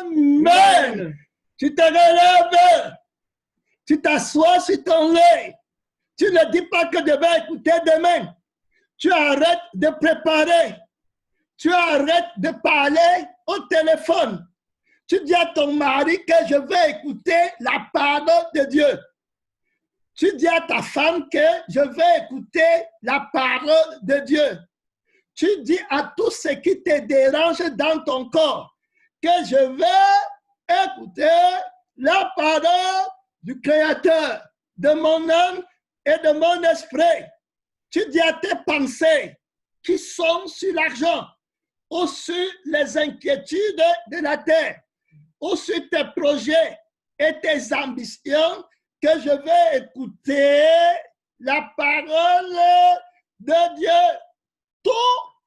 Amen. Tu te relèves, tu t'assois sur ton lit. Tu ne dis pas que je vais écouter demain. Tu arrêtes de préparer. Tu arrêtes de parler au téléphone. Tu dis à ton mari que je vais écouter la parole de Dieu. Tu dis à ta femme que je vais écouter la parole de Dieu. Tu dis à tout ce qui te dérange dans ton corps que je vais écouter la parole du Créateur, de mon âme et de mon esprit. Tu dis à tes pensées qui sont sur l'argent, ou sur les inquiétudes de la terre, ou sur tes projets et tes ambitions, que je vais écouter la parole de Dieu. Tout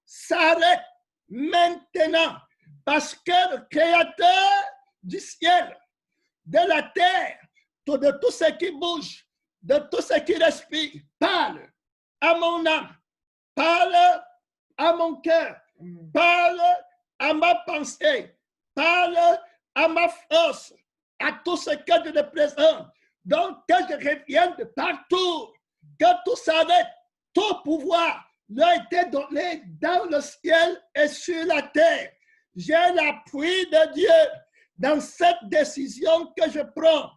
s'arrête maintenant parce que le Créateur du ciel, de la terre, de tout ce qui bouge, de tout ce qui respire, parle à mon âme, parle à mon cœur, parle à ma pensée, parle à ma force, à tout ce que je te présente. Donc, que je revienne de partout, que tout s'arrête, tout pouvoir m'a été donné dans le ciel et sur la terre. J'ai l'appui de Dieu dans cette décision que je prends.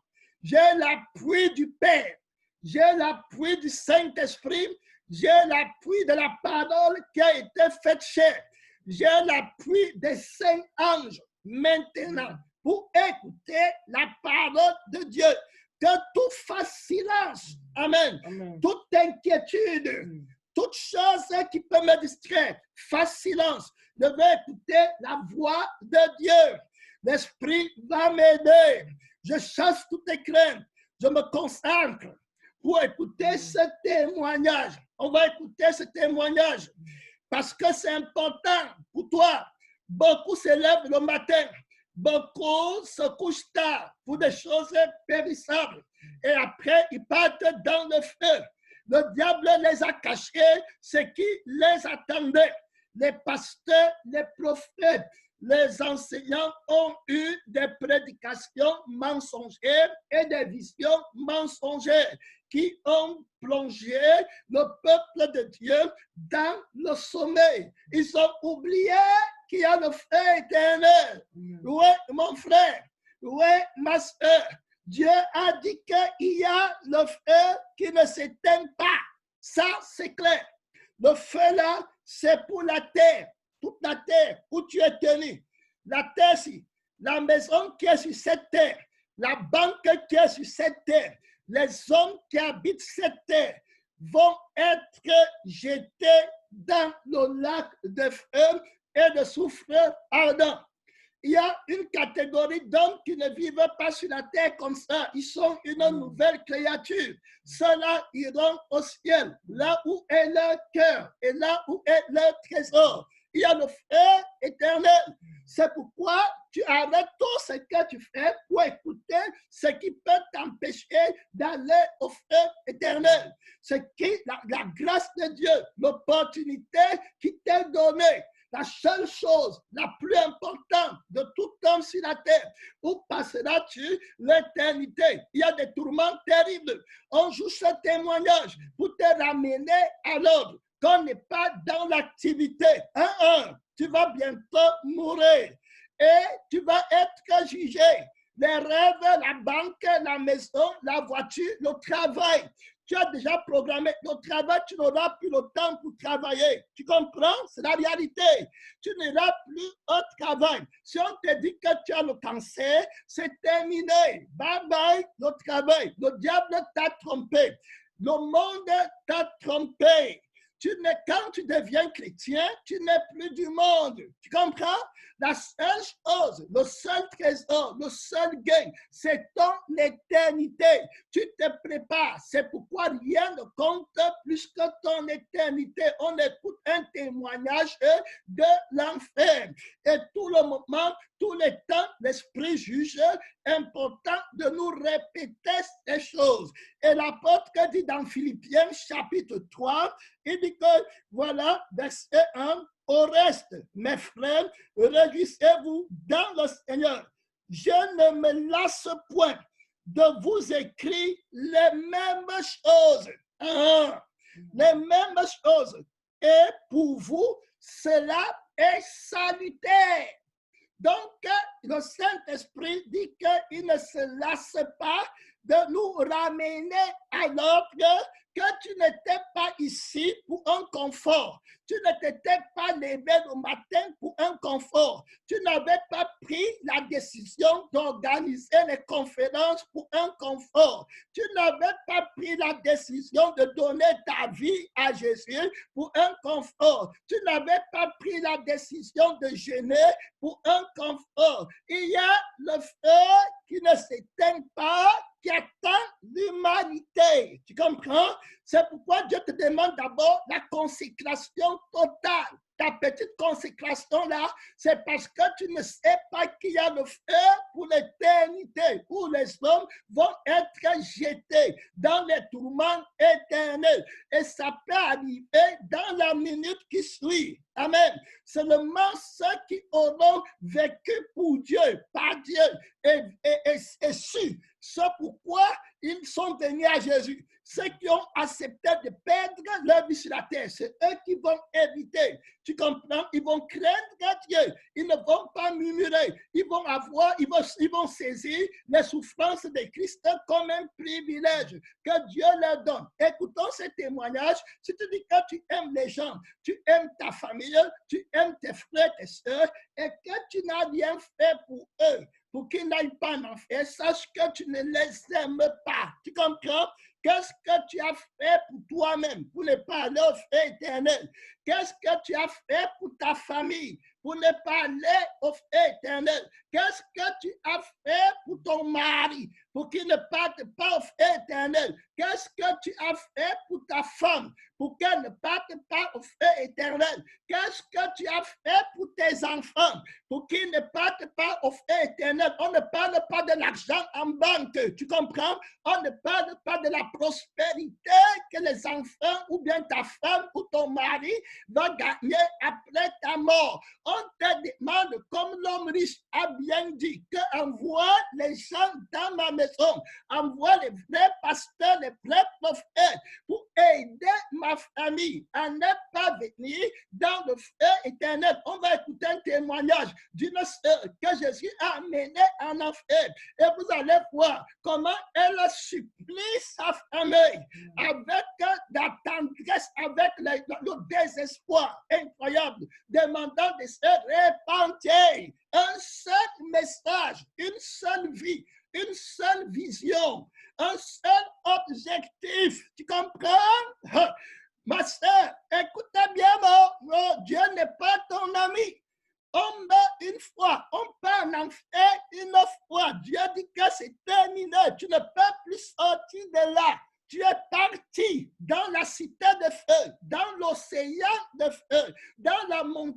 J'ai l'appui du Père, j'ai l'appui du Saint-Esprit, j'ai l'appui de la parole qui a été faite chair. J'ai l'appui des saints anges maintenant pour écouter la parole de Dieu. Que tout fasse silence. Amen. Amen. Toute inquiétude, toute chose qui peut me distraire, fasse silence. Je vais écouter la voix de Dieu. L'Esprit va m'aider. Je chasse toutes les craintes. Je me consacre pour écouter ce témoignage. On va écouter ce témoignage parce que c'est important pour toi. Beaucoup se lèvent le matin. Beaucoup se couchent tard pour des choses périssables. Et après, ils partent dans le feu. Le diable les a cachés, ce qui les attendait. Les pasteurs, les prophètes, les enseignants ont eu des prédications mensongères et des visions mensongères qui ont plongé le peuple de Dieu dans le sommeil. Ils ont oublié qu'il y a le feu éternel. Oui, mon frère, oui, ma soeur, Dieu a dit qu'il y a le feu qui ne s'éteint pas. Ça, c'est clair. Le feu là, c'est pour la terre, toute la terre où tu es tenu. La terre, si, la maison qui est sur cette terre, la banque qui est sur cette terre, les hommes qui habitent cette terre vont être jetés dans le lac de feu et de soufre ardent. Il y a une catégorie d'hommes qui ne vivent pas sur la terre comme ça. Ils sont une nouvelle créature. Ceux-là iront au ciel, là où est leur cœur et là où est leur trésor. Il y a le feu éternel. C'est pourquoi tu arrêtes tout ce que tu fais pour écouter ce qui peut t'empêcher d'aller au feu éternel. C'est la grâce de Dieu, l'opportunité qui t'est donnée. La seule chose, la plus importante de tout homme sur la terre, où passeras-tu l'éternité? Il y a des tourments terribles. On joue ce témoignage pour te ramener à l'ordre, qu'on n'est pas dans l'activité. Tu vas bientôt mourir et tu vas être jugé. Les rêves, la banque, la maison, la voiture, le travail. Tu as déjà programmé le travail, tu n'auras plus le temps pour travailler. Tu comprends? C'est la réalité. Tu n'auras plus au travail. Si on te dit que tu as le cancer, c'est terminé. Bye bye, le travail. Le diable t'a trompé. Le monde t'a trompé. Quand tu deviens chrétien, tu n'es plus du monde. Tu comprends? La seule chose, le seul trésor, le seul gain, c'est ton éternité. Tu te prépares. C'est pourquoi rien ne compte plus que ton éternité. On écoute un témoignage de l'enfer. Et tout le moment, tout le temps, l'Esprit juge important de nous répéter ces choses. Et l'apôtre dit dans Philippiens chapitre 3, il dit que, voilà, verset 1, au reste, mes frères, réjouissez-vous dans le Seigneur. Je ne me lasse point de vous écrire les mêmes choses. Les mêmes choses. Et pour vous, cela est salutaire. Donc, le Saint-Esprit dit qu'il ne se lasse pas de nous ramener à l'ordre, que tu n'étais pas ici pour un confort. Tu ne t'étais pas levé le matin pour un confort. Tu n'avais pas pris la décision d'organiser les conférences pour un confort. Tu n'avais pas pris la décision de donner ta vie à Jésus pour un confort. Tu n'avais pas pris la décision de jeûner pour un confort. Il y a le feu qui ne s'éteint pas, qui attend l'humanité. Tu comprends? C'est pourquoi Dieu te demande d'abord la consécration totale. Ta petite consécration là, c'est parce que tu ne sais pas qu'il y a le feu pour l'éternité, où les hommes vont être jetés dans les tourments éternels. Et ça peut arriver dans la minute qui suit. Amen. Seulement ceux qui auront vécu pour Dieu, par Dieu, et su, c'est pourquoi ils sont venus à Jésus. Ceux qui ont accepté de perdre leur vie sur la terre, c'est eux qui vont éviter. Tu comprends? Ils vont craindre Dieu. Ils ne vont pas murmurer. Ils vont saisir les souffrances de Christ comme un privilège que Dieu leur donne. Écoutons ce témoignage. Si tu dis que tu aimes les gens, tu aimes ta famille, tu aimes tes frères, tes soeurs, et que tu n'as rien fait pour eux, pour qu'ils n'aillent pas en enfer, sache que tu ne les aimes pas. Tu comprends? Qu'est-ce que tu as fait pour toi-même, pour ne pas aller au feu éternel? Qu'est-ce que tu as fait pour ta famille, pour ne pas aller au feu éternel? Qu'est-ce que tu as fait pour ton mari, pour qu'il ne parte pas au feu éternel? Qu'est-ce que tu as fait pour ta femme, pour qu'elle ne parte pas au feu éternel? Qu'est-ce que tu as fait pour tes enfants, pour qu'ils ne partent pas au feu éternel? On ne parle pas de l'argent en banque, tu comprends? On ne parle pas de la prospérité que les enfants ou bien ta femme ou ton mari va gagner après ta mort. On te demande, comme l'homme riche a bien dit, que envoie les gens dans ma maison, envoie les vrais pasteurs, les vrais prophètes pour aider ma famille à ne pas venir dans le feu éternel. On va écouter un témoignage d'une sœur que Jésus a amenée en enfer. Et vous allez voir comment elle supplie sa famille avec la tendresse, avec le désespoir incroyable, demandant de se repentir. Un seul message, une seule vie, une seule vision, un seul objectif. Tu comprends? Ma soeur, écoutez bien, mon Dieu n'est pas ton ami. On meurt une fois, on part en enfer une fois. Dieu dit que c'est terminé. Tu ne peux plus sortir de là. Tu es parti dans la cité de feu, dans l'océan de feu, dans la montagne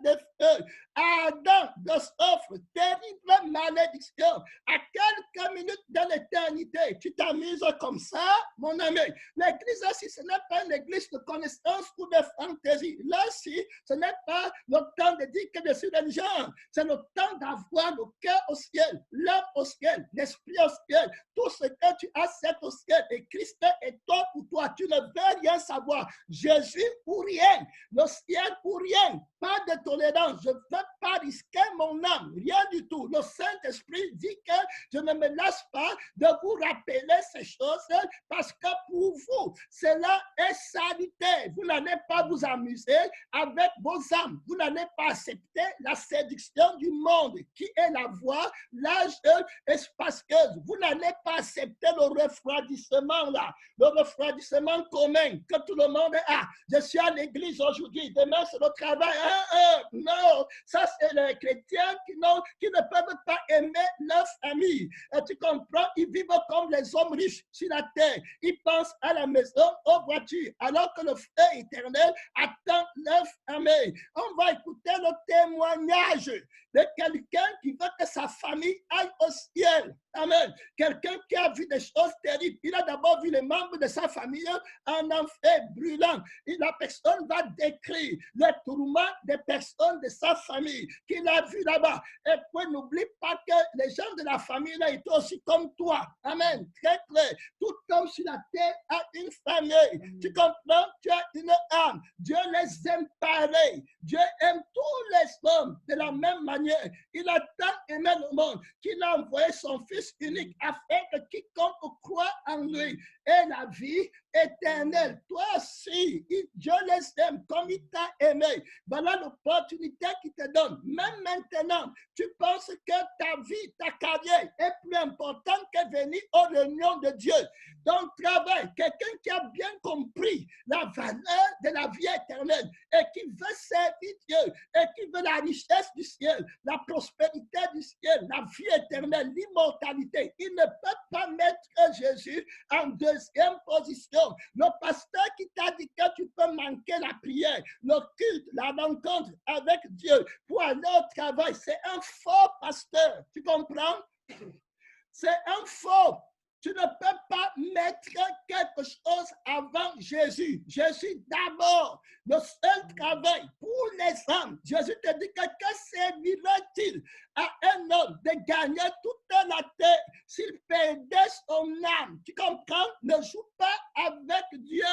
de feu. Adam offre terrible malédiction. À quelques minutes de l'éternité, tu t'amuses comme ça, mon ami. L'église, si ce n'est pas une église de connaissance ou de fantaisie, là, si ce n'est pas le temps de dire que je suis religieux, c'est le temps d'avoir le cœur au ciel, l'âme au ciel, l'esprit au ciel. Tout ce que tu as, c'est au ciel. Et Christ est toi pour toi. Tu ne veux rien savoir. Jésus pour rien. Le ciel pour rien. Pas de tolérance. Je ne veux pas risquer mon âme. Rien du tout. Le Saint-Esprit dit que je ne me lasse pas de vous rappeler ces choses parce que pour vous, cela est salutaire. Vous n'allez pas vous amuser avec vos âmes. Vous n'allez pas accepter la séduction du monde qui est la voie, l'âge et spacieuse. Vous n'allez pas accepter le refroidissement là, le refroidissement commun que tout le monde a. Je suis à l'église aujourd'hui, demain c'est le travail. Non, ça c'est les chrétiens qui ne peuvent pas aimer leur famille. Et tu comprends, ils vivent comme les hommes riches sur la terre. Ils pensent à la maison, aux voitures, alors que le feu éternel attend leur famille. On va écouter le témoignage de quelqu'un qui veut que sa famille aille au ciel. Amen. Quelqu'un qui a vu des choses terribles. Il a d'abord vu les membres de sa famille en enfer brûlant. Et la personne va décrire le tourment des personnes de sa famille qu'il a vu là-bas. Et puis n'oublie pas que les gens de la famille là étaient aussi comme toi. Amen. Très clair. Tout homme sur la terre a une famille. Tu comprends? Tu as une âme. Dieu les aime pareil. Dieu aime tous les hommes de la même manière. Il a tant aimé le monde qu'il a envoyé son Fils unique afin que quiconque croit en lui ait la vie éternelle. Toi aussi, Dieu les aime comme il t'a aimé. Voilà l'opportunité qu'il te donne. Même maintenant, tu penses que ta vie, ta carrière est plus importante que venir aux réunions de Dieu. Donc, travail, quelqu'un qui a bien compris la valeur de la vie éternelle et qui veut servir Dieu et qui veut la richesse du ciel, la prospérité du ciel, la vie éternelle, l'immortalité. Il ne peut pas mettre Jésus en deuxième position. Le pasteur qui t'a dit que tu peux manquer la prière, le culte, la rencontre avec Dieu pour aller au travail, c'est un faux pasteur. Tu comprends? C'est un faux. Tu ne peux pas mettre quelque chose avant Jésus. Jésus d'abord. Le seul travail pour les âmes. Jésus te dit que servirait-il à un homme de gagner toute la terre s'il perdait son âme? Tu comprends? Ne joue pas avec Dieu.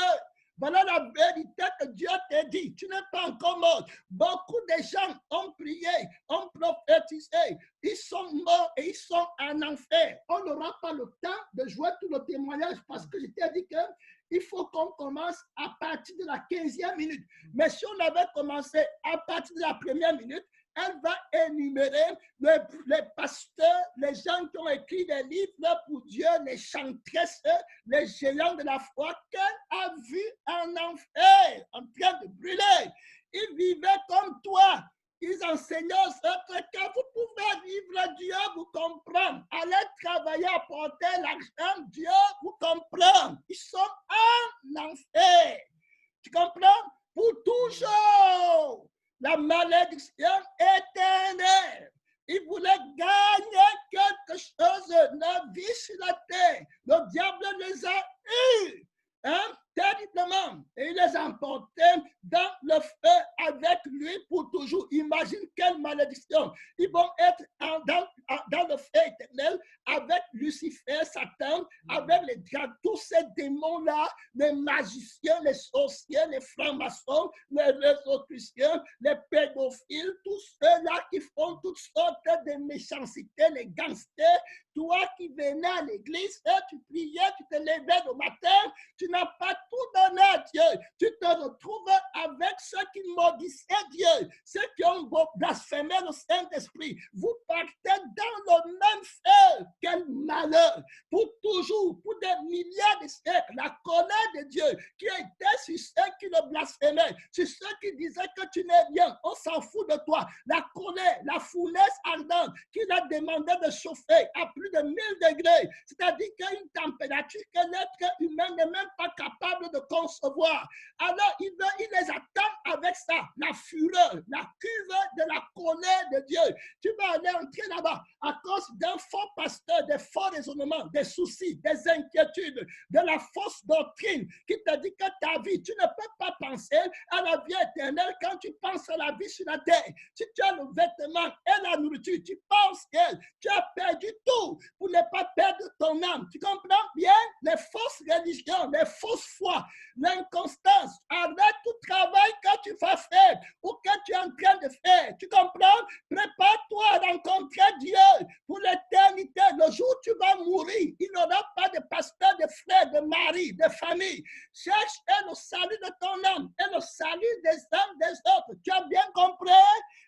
Voilà la vérité que Dieu te dit. Tu n'es pas encore mort. Beaucoup de gens ont prié, ont prophétisé. Ils sont morts et ils sont en enfer. On n'aura pas le temps de jouer tout le témoignage parce que je t'ai dit qu'il faut qu'on commence à partir de la 15e minute. Mais si on avait commencé à partir de la première minute, elle va énumérer les pasteurs, les gens qui ont écrit des livres pour Dieu, les chantresses, les géants de la foi qu'elle a vu en enfer, en train de brûler. Ils vivaient comme toi. Ils enseignaient aux autres que vous pouvez vivre, Dieu vous comprend. Allez travailler, apporter l'argent, Dieu vous comprend. Ils sont en enfer. Tu comprends? Pour toujours. La malédiction éternelle. Ils voulaient gagner quelque chose de la vie sur la terre. Le diable les a eus, terriblement. Et il les a emportés dans le feu avec lui pour toujours. Imagine quelle malédiction. Ils vont être dans le feu éternel avec Lucifer, Satan, avec tous ces démons-là, les magiciens, les sorciers, les francs-maçons, les réseaux-chrétiens, les pédophiles, tous ceux-là qui font toutes sortes de méchancetés, les gangsters. Toi qui venais à l'église, tu priais, tu te levais le matin, tu n'as pas tout donné à Dieu. Tu te retrouves avec ceux qui maudissaient Dieu, ceux qui ont blasphémé le Saint-Esprit. Vous partez dans le même feu. Quel malheur! Pour toujours, pour des milliers de siècles, la colère de Dieu qui était sur ceux qui le blasphémaient, sur ceux qui disaient que tu n'es rien, on s'en fout de toi. La colère, la fournaise ardente qu'il a demandé de chauffer à plus de 1000 degrés, c'est-à-dire qu'il y a une température que l'être humain n'est même pas capable de concevoir. Alors, il les attend avec ça, la fureur, la cuve de la colère de Dieu. Tu vas aller entrer là-bas à cause d'un faux pasteur, des faux raisonnements, des soucis, des inquiétudes, de la fausse doctrine qui te dit que ta vie, tu ne peux pas penser à la vie éternelle quand tu penses à la vie sur la terre. Si tu as le vêtement et la nourriture, tu penses que tu as perdu tout pour ne pas perdre ton âme. Tu comprends bien? Les fausses religions, les fausses foi, l'inconstance. Arrête tout travail que tu vas faire ou que tu es en train de faire. Tu comprends? Prépare-toi à rencontrer Dieu pour l'éternité. Le jour où tu vas mourir, il n'y aura pas de pasteur, de frère, de mari, de famille. Cherche le salut de ton âme et le salut des âmes des autres. Tu as bien compris?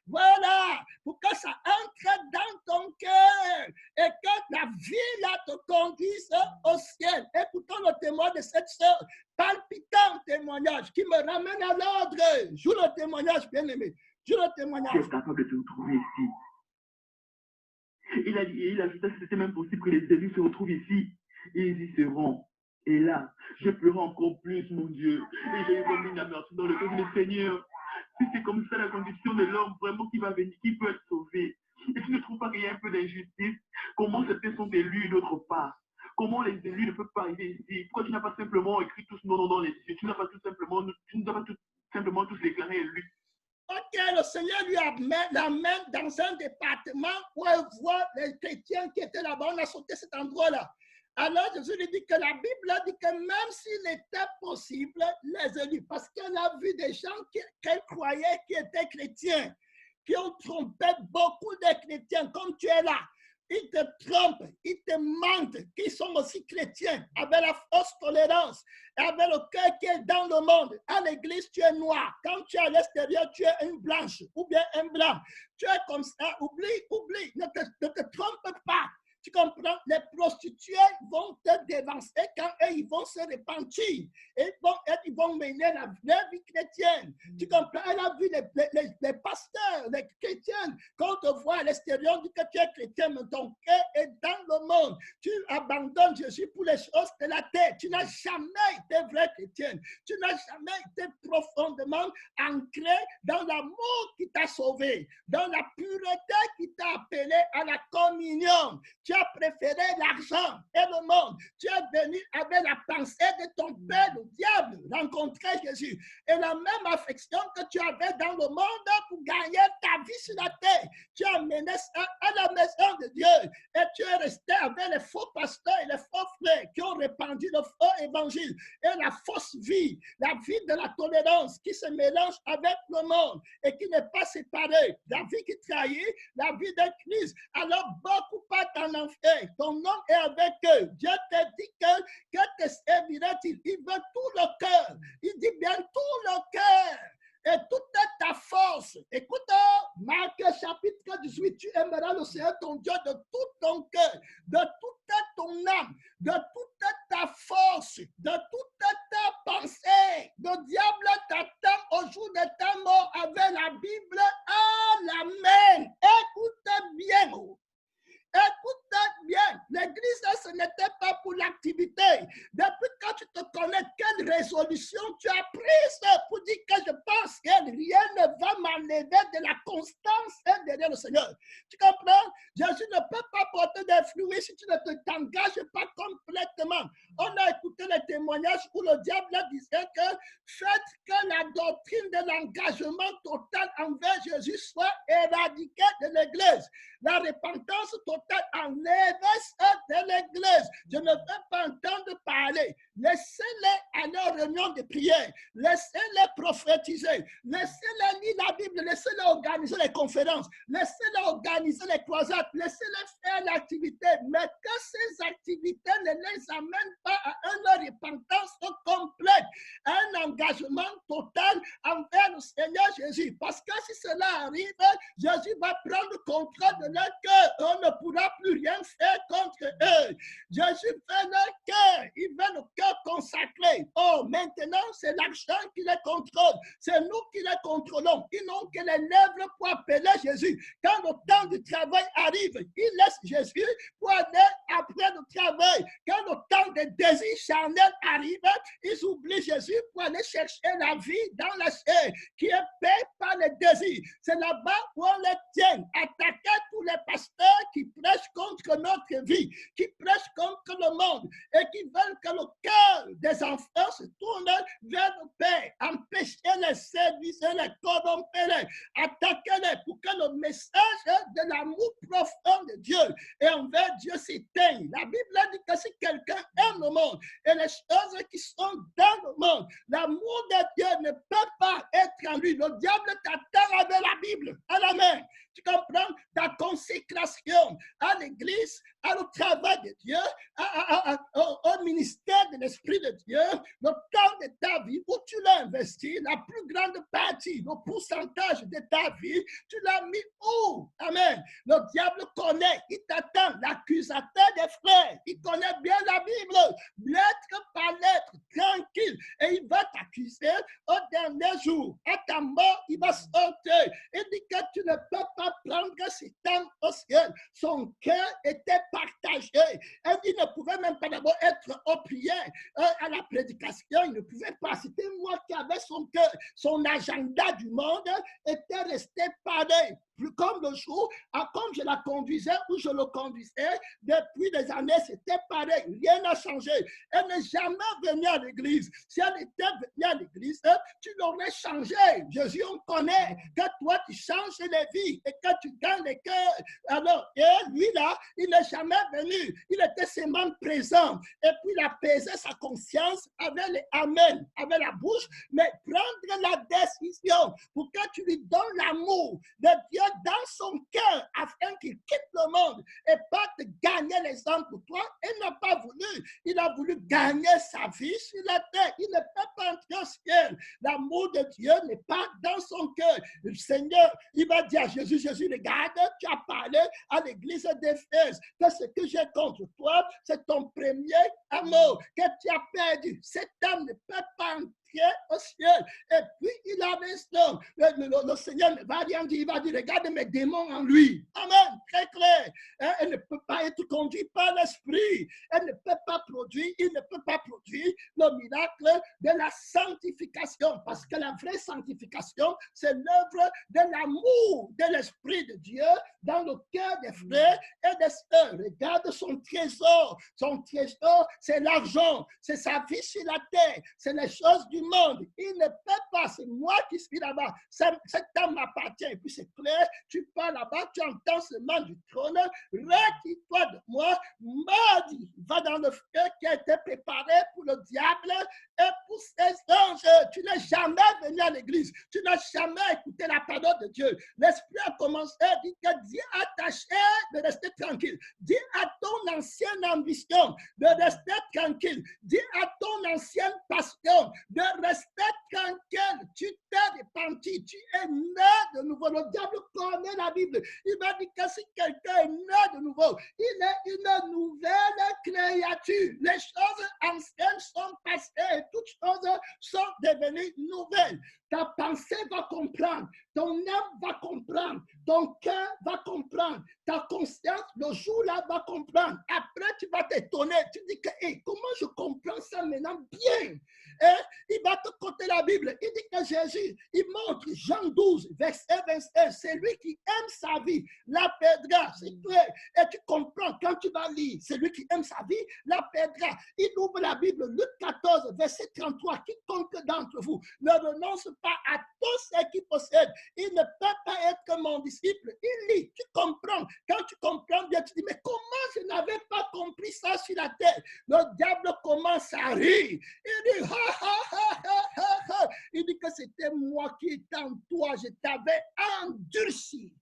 Voilà, pour que ça entre dans ton cœur et que la vie là te conduise au ciel. Écoutons le témoin de cette sœur, palpitant témoignage qui me ramène à l'ordre. Joue le témoignage, bien-aimé. Sur le Tu témoignage. es capable de te retrouver ici. Il ajouta que c'était même possible que les élus se retrouvent ici. Et ils y seront. Et là, je pleurais encore plus, mon Dieu. Et j'ai eu comme une amertume dans le cœur du Seigneur. Si c'est comme ça la condition de l'homme vraiment qui va venir, qui peut être sauvé. Et tu ne trouves pas qu'il y a un peu d'injustice? Comment certains sont élus d'autre part? Comment les élus ne peuvent pas arriver ici? Pourquoi tu n'as pas simplement écrit tous nos noms dans les cieux? Tu n'as pas tout simplement tous déclarés élus? Ok, le Seigneur lui l'amène dans un département où il voit les chrétiens qui étaient là-bas. On a sauté cet endroit-là. Alors Jésus lui dit que la Bible dit que même s'il était possible, les élus, parce qu'elle a vu des gens qu'elle croyait qui étaient chrétiens, qui ont trompé beaucoup de chrétiens, comme tu es là. Ils te trompent, ils te mentent, qui sont aussi chrétiens, avec la fausse tolérance, avec le cœur qui est dans le monde. À l'église, tu es noir. Quand tu es à l'extérieur, tu es une blanche ou bien un blanc. Tu es comme ça. Oublie, ne te trompe pas. Tu comprends? Les prostituées vont te dévancer quand eux, ils vont se repentir. Et ils vont mener la vie chrétienne. Tu comprends? Elle a vu les pasteurs, les chrétiens. Quand on te voit à l'extérieur, on dit que tu es chrétien, mais ton cœur est dans le monde. Tu abandonnes Jésus pour les choses de la terre. Tu n'as jamais été vrai chrétien. Tu n'as jamais été profondément ancré dans l'amour qui t'a sauvé, dans la pureté qui t'a appelé à la communion. Tu as préféré l'argent et le monde. Tu es venu avec la pensée de ton père, le diable, rencontrer Jésus. Et la même affection que tu avais dans le monde pour gagner ta vie sur la terre. Tu as mené ça à la maison de Dieu. Et tu es resté avec les faux pasteurs et les faux frères qui ont répandu le faux évangile. Et la fausse vie, la vie de la tolérance qui se mélange avec le monde et qui n'est pas séparée. La vie qui trahit, la vie de Christ. Alors beaucoup pas en enfer. Ton nom est avec eux. Dieu te dit que te servira-t-il. Il veut tout le cœur. Il dit bien tout le cœur. Et toute ta force. Écoute, Marc chapitre 18, tu aimeras le Seigneur ton Dieu de tout ton cœur, de toute ton âme, de toute ta force, de toute ta pensée. Le diable t'attend au jour de ta mort avec la Bible à la main. Écoute bien. Écoute bien, l'église, ce n'était pas pour l'activité. Depuis quand tu te connais, quelle résolution tu as prise pour dire que je pense que rien ne va m'enlever de la constance derrière le Seigneur. Tu comprends? Jésus ne peut pas porter des fruits si tu ne t'engages pas complètement. On a écouté les témoignages où le diable disait que faites que la doctrine de l'engagement total envers Jésus soit éradiquée de l'église. La repentance totale enlève ça de l'église. Je ne veux pas entendre parler. Laissez-les aller aux réunions de prière. Laissez-les prophétiser. Laissez-les lire la Bible. Laissez-les organiser les conférences. Laissez-les organiser les croisades. Laissez-les faire l'activité. Mais que ces activités ne les amènent pas à une repentance complète, à un engagement total envers le Seigneur Jésus. Parce que si cela arrive, Jésus va prendre contrôle de leur cœur. On ne pourra plus rien faire contre eux. Jésus fait leur cœur. Il veut le cœur consacré. Oh, maintenant, c'est l'argent qui les contrôle. C'est nous qui les contrôlons. Ils n'ont que les lèvres pour appeler Jésus. Quand le temps du travail arrive, ils laissent Jésus pour aller après le travail. Quand le temps des désirs charnels arrive, ils oublient Jésus pour aller chercher la vie dans la chair qui est paix par les désirs. C'est là-bas où on les tient. Attaquer tous les pasteurs qui prêchent contre notre vie, qui prêchent contre le monde et qui veulent que le cœur des enfants se tourne vers le Père. Empêchez-les, séduisez-les, les corrompez-les, attaquez-les pour que le message de l'amour profond de Dieu et envers Dieu s'éteigne. La Bible dit que si quelqu'un aime le monde et les choses qui sont dans le monde, l'amour de Dieu ne peut pas être en lui. Le diable t'attend avec la Bible à la main. Tu comprends? Ta consécration à l'église, au travail de Dieu, au ministère de l'Esprit de Dieu, le temps de ta vie où tu l'as investi, la plus grande partie, le pourcentage de ta vie, tu l'as mis où? Amen. Le diable connaît, il t'attend, l'accusateur des frères, il connaît bien la Bible, lettre par lettre, tranquille, et il va t'accuser au dernier jour. À ta mort, il va sortir. Il c'était moi qui avais son cœur. Son agenda du monde était resté pareil. Plus comme le jour, comme je la conduisais ou je le conduisais, depuis des années, c'était pareil. Rien n'a changé. Elle n'est jamais venue à l'église. Si elle était venue à l'église, tu l'aurais changé. Jésus, on connaît que toi, tu changes les vies et que tu gagnes les cœurs. Alors, et lui là, il n'est jamais venu. Il était seulement présent. Et puis, il apaisait sa conscience avec les amen, avec la bouche, mais prendre la décision pour que tu lui donnes l'amour de Dieu dans son cœur afin qu'il quitte le monde et pas te gagner les hommes pour toi. Il n'a pas voulu. Il a voulu gagner sa vie sur la terre. Il ne peut pas entrer au ciel. L'amour de Dieu n'est pas dans son cœur. Le Seigneur, il va dire à Jésus, Jésus, regarde, tu as parlé à l'église d'Éphèse que ce que j'ai contre toi, c'est ton premier amour que tu as perdu. Cet homme ne peut pas entrer au ciel. Et puis, il a raison. Le Seigneur ne va rien dire. Il va dire, regarde mes démons en lui. Amen. Très clair. Elle ne peut pas être conduite par l'esprit. Elle ne peut pas produire, il ne peut pas produire le miracle de la sanctification. Parce que la vraie sanctification, c'est l'œuvre de l'amour de l'Esprit de Dieu dans le cœur des frères et des sœurs. Regarde son trésor. Son trésor, c'est l'argent. C'est sa vie sur la terre. C'est les choses du monde. Il ne peut pas. C'est moi qui suis là-bas. Cet homme m'appartient. Et puis c'est clair, tu pars là-bas, tu entends seulement du trône. Retire-toi de moi. Maudit. Va dans le feu qui a été préparé pour le diable et pour ses anges. Tu n'es jamais venu à l'église. Tu n'as jamais écouté la parole de Dieu. L'Esprit a commencé à dire que dis à ta chair de rester tranquille. Dis à ton ancienne ambition de rester tranquille. Dis à ton ancienne passion de rester tranquille. Tu t'es repenti. Tu es né de nouveau. Le diable connaît la Bible. Il va dire que si quelqu'un est né de nouveau, il est une nouvelle créature. Les choses anciennes sont passées et toutes choses sont devenues nouvelles. Ta pensée va comprendre, ton âme va comprendre, ton cœur va comprendre, ta conscience, le jour-là, va comprendre. Après, tu vas t'étonner. Tu dis que, hey, comment je comprends ça maintenant bien? Et il va te conter la Bible. Il dit que Jésus, il montre Jean 12, verset 21. C'est lui qui aime sa vie, la perdra. C'est clair. Et tu comprends quand tu vas lire, c'est lui qui aime sa vie, la perdra. Il ouvre la Bible, Luc 14, verset 33. Quiconque d'entre vous ne renonce pas à tout ce qu'il possède, il ne peut pas être mon disciple. Il lit, tu comprends. Quand tu comprends bien, tu dis, mais comment je n'avais pas compris ça sur la terre? Le diable commence à rire. Il dit, il dit que c'était moi qui étais en toi, je t'avais endurci.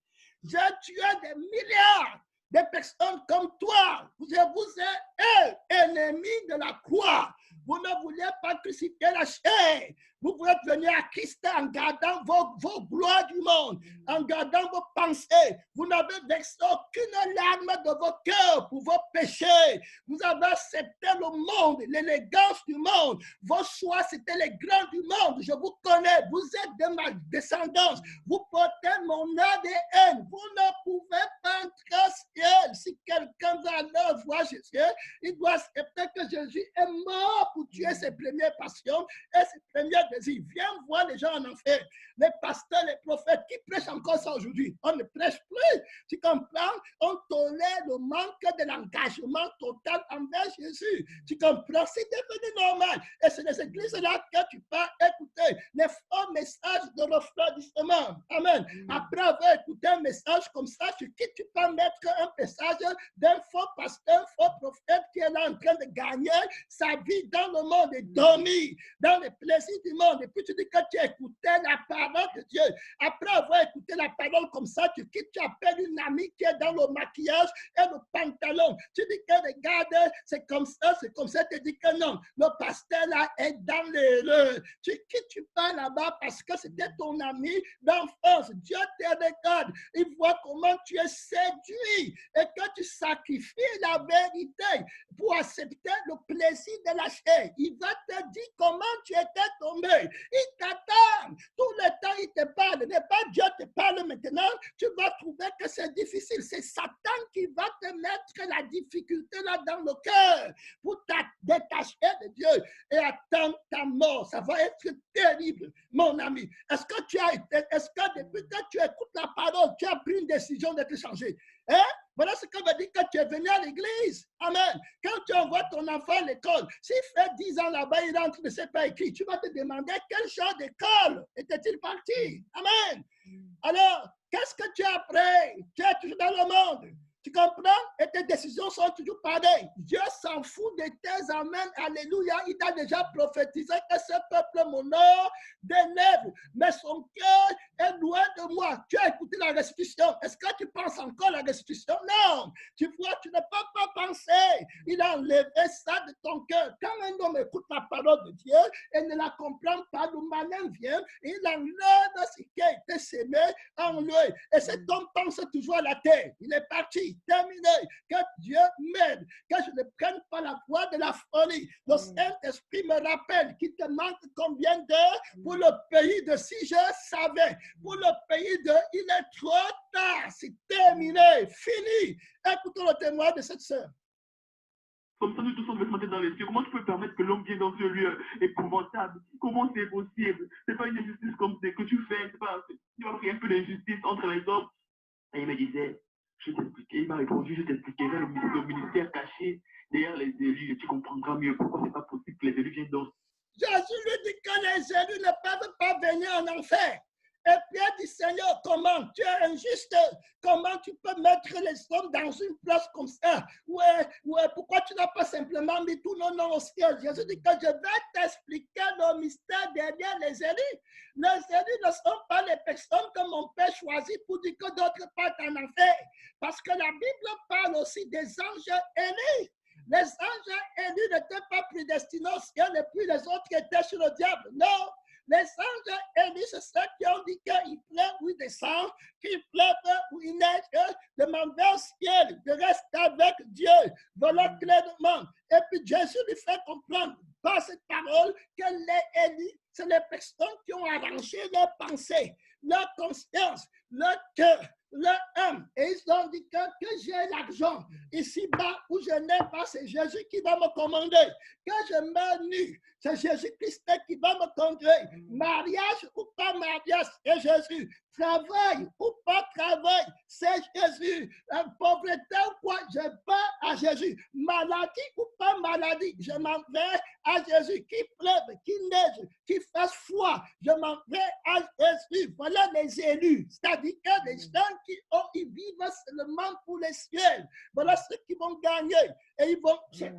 J'ai tué des milliards de personnes comme toi. Je vous ai ennemis de la croix. Vous ne vouliez pas crucifier la chair. Vous pouvez venir à Christ en gardant vos gloires du monde, en gardant vos pensées. Vous n'avez versé aucune larme de vos cœurs pour vos péchés. Vous avez accepté le monde, l'élégance du monde. Vos choix, c'était les grands du monde. Je vous connais. Vous êtes de ma descendance. Vous portez mon ADN. Vous ne pouvez pas entrer au ciel. Si quelqu'un va aller voir Jésus, il doit accepter que Jésus est mort pour tuer ses premières passions et ses premiers désirs. Viens voir les gens en enfer. Les pasteurs, les prophètes qui prêchent encore ça aujourd'hui. On ne prêche plus. Tu comprends? On tolère le manque de l'engagement total envers Jésus. Tu comprends? C'est devenu normal. Et c'est les églises-là que tu peux écouter. Les faux messages de refroidissement. Amen. Après avoir écouté un message comme ça, sur qui tu peux mettre un message d'un faux pasteur, un faux prophète qui est là en train de gagner sa vie dans le monde et dormir dans les plaisirs du monde. Et puis tu dis que tu as écouté la parole de Dieu. Après avoir écouté la parole comme ça, tu quittes, tu appelles une amie qui est dans le maquillage et le pantalon. Tu dis que regarde, c'est comme ça, tu dis que non. Le pasteur là est dans l'erreur. Tu quittes, tu pars là-bas parce que c'était ton ami d'enfance. Dieu te regarde. Il voit comment tu es séduit et que tu sacrifies la vérité pour accepter le plaisir de la chair. Il va te dire comment tu étais tombé. Il t'attend. Tout le temps, il te parle. N'est pas Dieu te parle maintenant. Tu vas trouver que c'est difficile. C'est Satan qui va te mettre la difficulté là dans le cœur pour te détacher de Dieu et attendre ta mort. Ça va être terrible, mon ami. Est-ce que depuis que tu écoutes la parole, tu as pris une décision d'être changé? Hein? Voilà ce que veut dire que tu es venu à l'église. Amen. Quand tu envoies ton enfant à l'école, s'il fait 10 ans là-bas, il rentre, ne sait pas écrire, tu vas te demander quel genre d'école était-il parti? Amen. Alors, qu'est-ce que tu as appris? Tu es toujours dans le monde. Tu comprends? Et tes décisions sont toujours pareilles. Dieu s'en fout de tes amens. Alléluia. Il t'a déjà prophétisé que ce peuple m'honore des lèvres. Mais son cœur est loin de moi. Tu as écouté la restitution. Est-ce que tu penses encore à la restitution? Non. Tu vois, tu ne peux pas penser. Il a enlevé ça de ton cœur. Quand un homme écoute la parole de Dieu et ne la comprend pas, le malin vient et il enlève ce qui a été semé en lui. Et cet homme pense toujours à la terre. Il est parti. Terminé. Que Dieu m'aide. Que je ne prenne pas la voie de la folie. Le Saint-Esprit me rappelle qu'il te manque combien d'heures pour le pays de si je savais. Pour le pays de il est trop tard. C'est terminé. Fini. Écoutons le témoin de cette sœur. Comme ça, nous tous on veut se mettre dans les cieux. Comment tu peux permettre que l'homme vienne dans ce lieu épouvantable? Comment c'est possible? C'est pas une injustice comme c'est que tu fais. C'est pas, tu vas faire un peu d'injustice entre les hommes. Et il me disait, je t'expliquerai, il m'a répondu, je t'expliquerai le ministère caché derrière les élus et tu comprendras mieux pourquoi c'est pas possible que les élus viennent dans. Jésus lui dit que les élus ne peuvent pas venir en enfer. Et Pierre dit, Seigneur, comment? Tu es injuste. Comment tu peux mettre les hommes dans une place comme ça? Ouais, pourquoi tu n'as pas simplement mis tout nos noms au ciel? Jésus dit que je vais t'expliquer le mystère derrière les élus. Les élus ne sont pas les personnes que mon Père choisit pour dire que d'autres partent en enfer. Parce que la Bible parle aussi des anges élus. Les anges élus n'étaient pas prédestinés au ciel et puis les autres étaient sur le diable. Non. Les anges élus, c'est ceux qui ont dit qu'il pleut ou il descend, qu'il pleuve ou il neige, de m'enlever au ciel, de rester avec Dieu. Voilà clairement. Et puis Jésus lui fait comprendre par cette parole que les élus, c'est les personnes qui ont arrangé leurs pensées, leur conscience, leur cœur, leur âme. Et ils ont dit que j'ai l'argent ici-bas où je n'ai pas, c'est Jésus qui va me commander. Que je meurs nu, c'est Jésus-Christ qui va me conduire. Mariage ou pas mariage, c'est Jésus. Travail ou pas travail, c'est Jésus. Pauvreté ou quoi, je vais à Jésus. Maladie ou pas maladie, je m'en vais à Jésus. Qui pleuve, qui neige, qui fasse froid, je m'en vais à Jésus. Voilà les élus. C'est-à-dire que les gens ils vivent seulement pour les cieux. Voilà ceux qui vont gagner. Et ils vont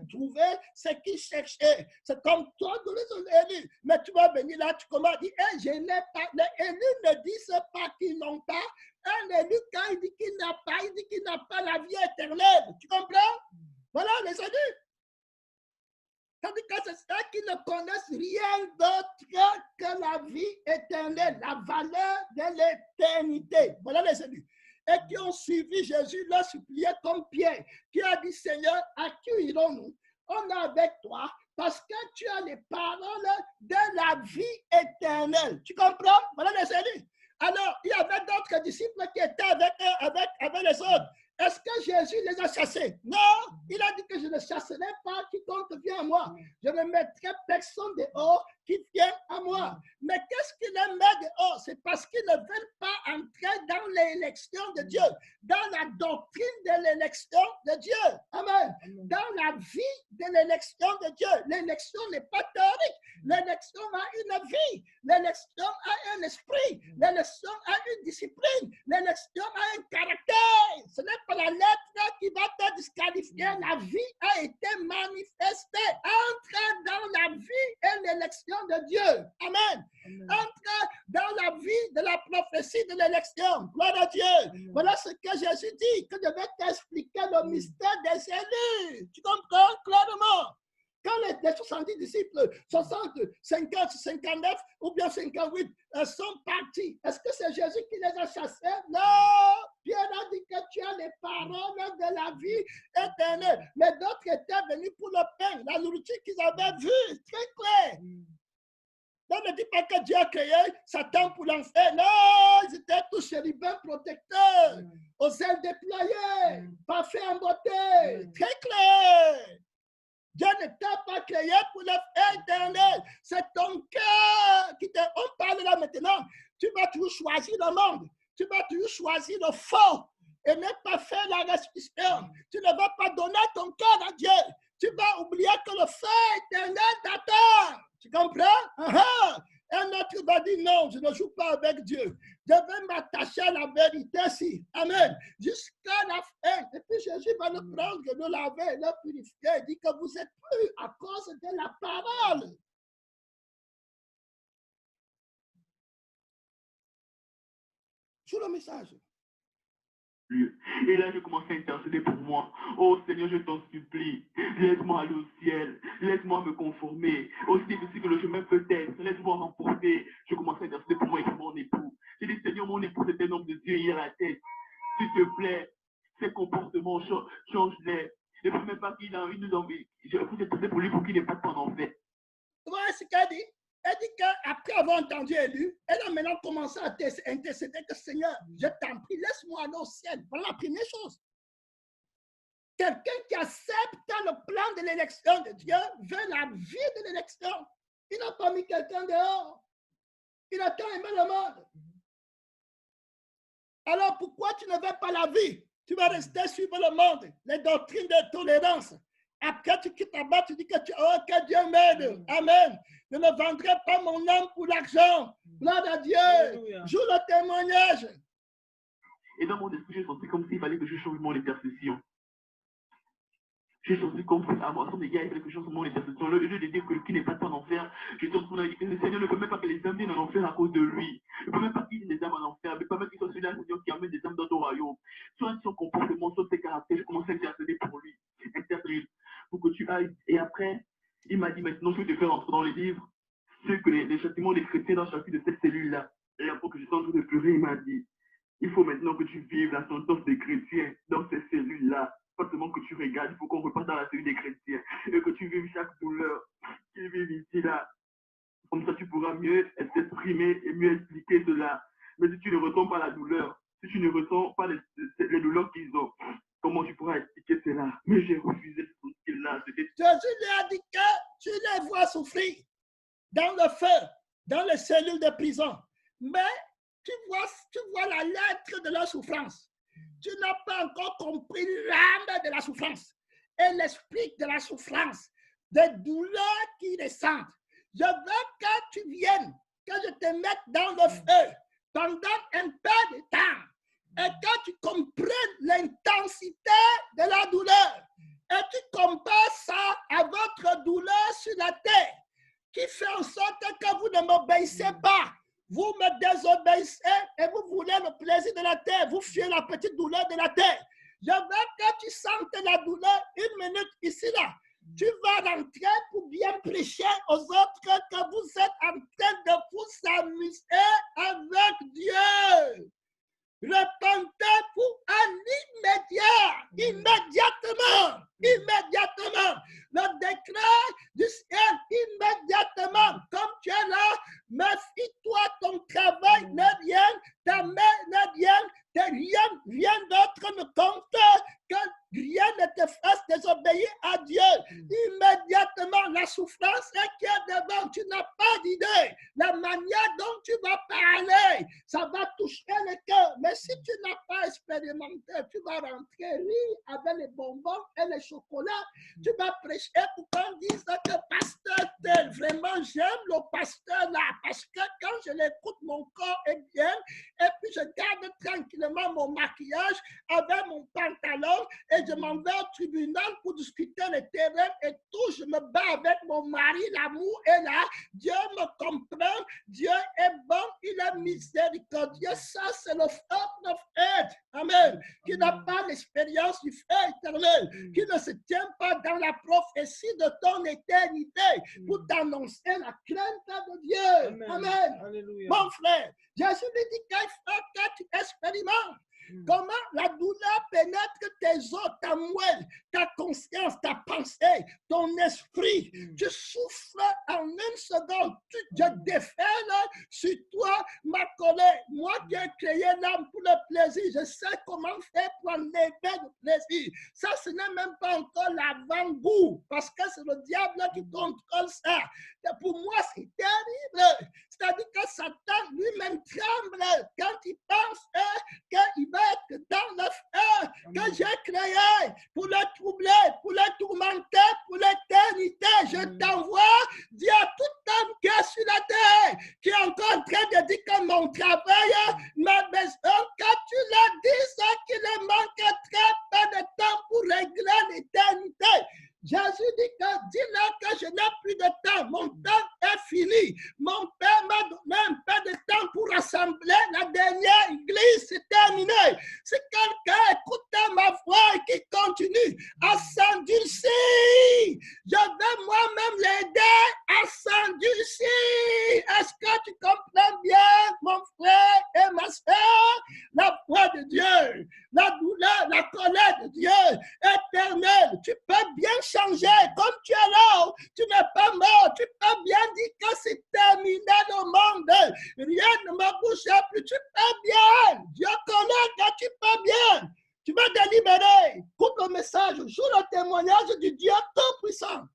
trouver ce qu'ils cherchaient. C'est comme toi, les élus. Mais tu vas venir là, tu commences à dire, hey, je n'ai pas. Les élus ne disent pas qu'ils n'ont pas. Un élu, quand il dit qu'il n'a pas, il dit qu'il n'a pas la vie éternelle. Tu comprends? Voilà les élus. C'est-à-dire que c'est ceux qui ne connaissent rien d'autre que la vie éternelle, la valeur de l'éternité. Voilà les élus. Et qui ont suivi Jésus, leur supplié comme Pierre, qui a dit, Seigneur, à qui irons-nous? On est avec toi parce que tu as les paroles de la vie éternelle. Tu comprends? Voilà les élus. Alors, il y avait d'autres disciples qui étaient avec les autres. Est-ce que Jésus les a chassés? Non, il a dit que je ne chasserai pas quiconque vient à moi. Je ne mettrai personne dehors qui vient à moi. Mais qu'est-ce qu'il les met dehors? C'est parce qu'ils ne veulent pas entrer dans l'élection de Dieu, dans la doctrine de l'élection de Dieu. Amen. Dans la vie de l'élection de Dieu. L'élection n'est pas théorique. L'élection a une vie. L'élection a un esprit. L'élection a une discipline. L'élection a un caractère. Ce n'est pas la lettre qui va te disqualifier. La vie a été manifestée. Entre dans la vie et l'élection de Dieu. Amen. Entre dans la vie de la prophétie de l'élection. Gloire à Dieu. Voilà ce que Jésus dit, que je vais t'expliquer le mystère des élus. Tu comprends clairement? Quand les 70 disciples, 60, 50, 59 ou bien 58 sont partis, est-ce que c'est Jésus qui les a chassés? Non! Pierre a dit que tu as les paroles de la vie éternelle. Mais d'autres étaient venus pour le pain, la nourriture qu'ils avaient vue, très clair. Donc ne dis pas que Dieu a créé Satan pour l'enfer. Non, ils étaient tous chérubins protecteurs, aux ailes déployées, parfaits en beauté, très clair. Dieu ne t'a pas créé pour le feu éternel. C'est ton cœur qui te... On parle là maintenant. Tu vas toujours choisir le monde. Tu vas toujours choisir le faux et ne pas faire la restitution. Tu ne vas pas donner ton cœur à Dieu. Tu vas oublier que le feu éternel t'attend. Tu comprends? Un autre va dire non, je ne joue pas avec Dieu. Je vais m'attacher à la vérité ici. Amen. Jusqu'à la fin. Et puis Jésus va le prendre, le laver, le purifier. Il dit que vous êtes plus à cause de la parole. Sur le message. Et là, je commence à intercéder pour moi. Oh Seigneur, je t'en supplie. Laisse-moi aller au ciel. Laisse-moi me conformer. Aussi difficile que le chemin peut être. Laisse-moi remporter. Je commence à intercéder pour moi et pour mon époux. Je dis, Seigneur, mon époux, c'est un homme de Dieu, il a la tête. S'il te plaît, ses comportements, change-les. Ne peux même pas qu'il a une envie. Je vais intercéder pour lui pour qu'il n'ait pas de temps en fait. Tu vois ce qu'elle dit? Elle dit qu'après avoir entendu élu, elle a maintenant commencé à intercéder que Seigneur, je t'en prie, laisse-moi aller au ciel. Voilà la première chose. Quelqu'un qui accepte le plan de l'élection de Dieu veut la vie de l'élection. Il n'a pas mis quelqu'un dehors. Il a tant aimé le monde. Alors pourquoi tu ne veux pas la vie? Tu vas rester suivre le monde, les doctrines de tolérance. Après, tu quittes là-bas, tu dis que Dieu m'aide. Amen. Je ne vendrai pas mon âme pour l'argent. Gloire à Dieu. Alléluia. Joue le témoignage. Et dans mon esprit, j'ai senti comme s'il fallait que je change mon intercession. J'ai senti comme si à son égard, il fallait que je change mon intercession. Le lieu de dire que qui n'est pas en enfer, je suis en train de dire que le Seigneur ne peut même pas que les âmes viennent en enfer à cause de lui. Il ne peut même pas qu'il y ait des âmes en enfer. Il ne peut pas même qu'il soit celui-là, Seigneur, qui amène des âmes dans ton royaume. Soit son comportement, soit ses caractères, je commence à intercéder pour lui. Intercéder pour que tu ailles. Et après, il m'a dit maintenant, je vais te faire entrer dans les livres, ceux que les châtiments des chrétiens dans chacune de cette cellule-là. Et après que j'étais en train de pleurer, il m'a dit, il faut maintenant que tu vives la sentence des chrétiens dans ces cellules-là. Pas seulement que tu regardes, il faut qu'on repasse dans la cellule des chrétiens. Et que tu vives chaque douleur qu'ils vivent ici, là. Comme ça, tu pourras mieux t'exprimer et mieux expliquer cela. Mais si tu ne ressens pas la douleur, si tu ne ressens pas les douleurs qu'ils ont, comment tu pourras expliquer cela? Mais j'ai refusé ce qu'il-là. Jésus lui a dit que tu les vois souffrir dans le feu, dans les cellules de prison. Mais tu vois la lettre de leur souffrance. Tu n'as pas encore compris l'âme de la souffrance et l'esprit de la souffrance, des douleurs qui descendent. Je veux que tu viennes, que je te mette dans le feu pendant un peu de temps et que tu comprennes l'intensité de la douleur et tu compares ça à votre douleur sur la terre qui fait en sorte que vous ne m'obéissez pas. Vous me désobéissez et vous voulez le plaisir de la terre. Vous fuyez la petite douleur de la terre. Je veux que tu sentes la douleur une minute ici, là. Tu vas rentrer pour bien prêcher aux autres que vous êtes en train de vous amuser avec Dieu. Repentez pour un immédiatement. Le décret du ciel, immédiatement. Comme tu es là, méfie-toi, ton travail ne vient, ta main ne vient, rien d'autre ne compte, que rien ne te fasse désobéir à Dieu. Immédiatement, la souffrance qui est devant, tu n'as pas d'idée. La manière dont tu vas parler, ça va toucher le cœur. Mais si tu n'as pas expérimenté, tu vas rentrer rire avec les bonbons et les chocolats. Tu vas prêcher pour qu'on dise que pasteur tel, vraiment j'aime le pasteur là, parce que quand je l'écoute, mon corps est bien, et puis je garde tranquillement mon maquillage avec mon pantalon, et je m'en vais au tribunal pour discuter le terrain et tout. Je me bats avec mon mari, l'amour est là. Dieu me comprend. Dieu est bon, il est miséricordieux. Ça, c'est le feu of earth. Amen. Qui n'a pas l'expérience du feu éternel, qui ne se tient pas dans la prophétie de ton éternité pour t'annoncer la crainte de Dieu. Amen. Amen. Mon frère, Jésus lui dit qu'il faut que tu expérimentes. Comment la douleur pénètre tes os, ta moelle, ta conscience, ta pensée, ton esprit. Tu souffres en une seconde. Je déferle sur toi ma colère. Moi qui ai créé l'âme pour le plaisir, je sais comment faire pour enlever le plaisir. Ça, ce n'est même pas encore l'avant-goût, parce que c'est le diable qui contrôle ça. Et pour moi, c'est terrible. C'est-à-dire que Satan lui-même tremble quand il pense qu'il va être dans le feu que j'ai créé pour le troubler, pour le tourmenter, pour l'éternité. Je t'envoie, dis à tout homme qui est sur la terre, qui est encore en train de dire que mon travail, ma maison, quand tu le dis, qu'il ne manque très peu de temps pour régler l'éternité. Jésus dit que dis-leur que je n'ai plus de temps. Mon temps est fini. Mon Père m'a donné un peu de temps pour rassembler la dernière église. C'est terminé. Si quelqu'un écoute ma voix et qui continue à s'endurcir, je vais moi-même l'aider à s'endurcir. Est-ce que tu comprends bien, mon frère et ma soeur? La voix de Dieu, la douleur, la colère de Dieu éternelle. Tu peux bien changer comme tu es là. Tu n'es pas mort. Tu peux bien dire que c'est terminé le monde. Rien ne me bouge plus. Tu peux bien. Dieu connaît que tu peux bien. Tu vas te libérer. Écoute le message. Joue le témoignage du Dieu Tout-Puissant.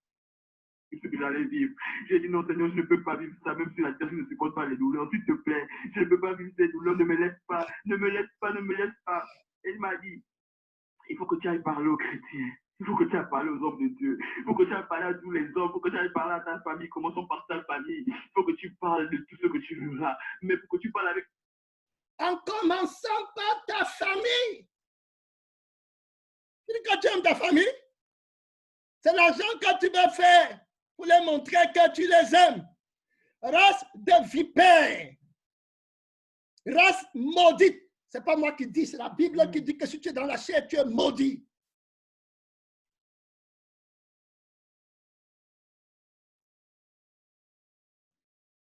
Ce que j'allais vivre. J'ai dit non, Seigneur, je ne peux pas vivre ça, même si la terre ne supporte pas les douleurs. S'il te plaît, je ne peux pas vivre ces douleurs. Ne me laisse pas. Ne me laisse pas. Ne me laisse pas. Et il m'a dit, il faut que tu ailles parler aux chrétiens. Il faut que tu ailles parler aux hommes de Dieu. Il faut que tu ailles parler à tous les hommes. Il faut que tu ailles parler à ta famille. Commençons par ta famille. Il faut que tu parles de tout ce que tu verras. Mais il faut que tu parles avec... En commençant par ta famille. Tu dis que tu aimes ta famille. C'est l'argent que tu vas faire pour les montrer que tu les aimes. Race de vipères. Race maudite. Ce n'est pas moi qui dis, c'est la Bible qui dit que si tu es dans la chair, tu es maudit.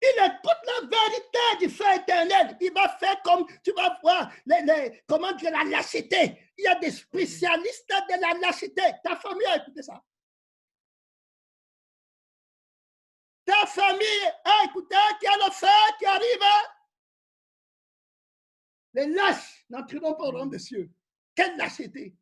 Il écoute la vérité du feu éternel. Il va faire comme, tu vas voir, comment dire, la lâcheté. Il y a des spécialistes de la lâcheté. Ta famille a écouté ça. Ta famille a écouté qu'il y a le feu qui arrive. Les lâches n'entreront pas au royaume des cieux. Quelle lâcheté!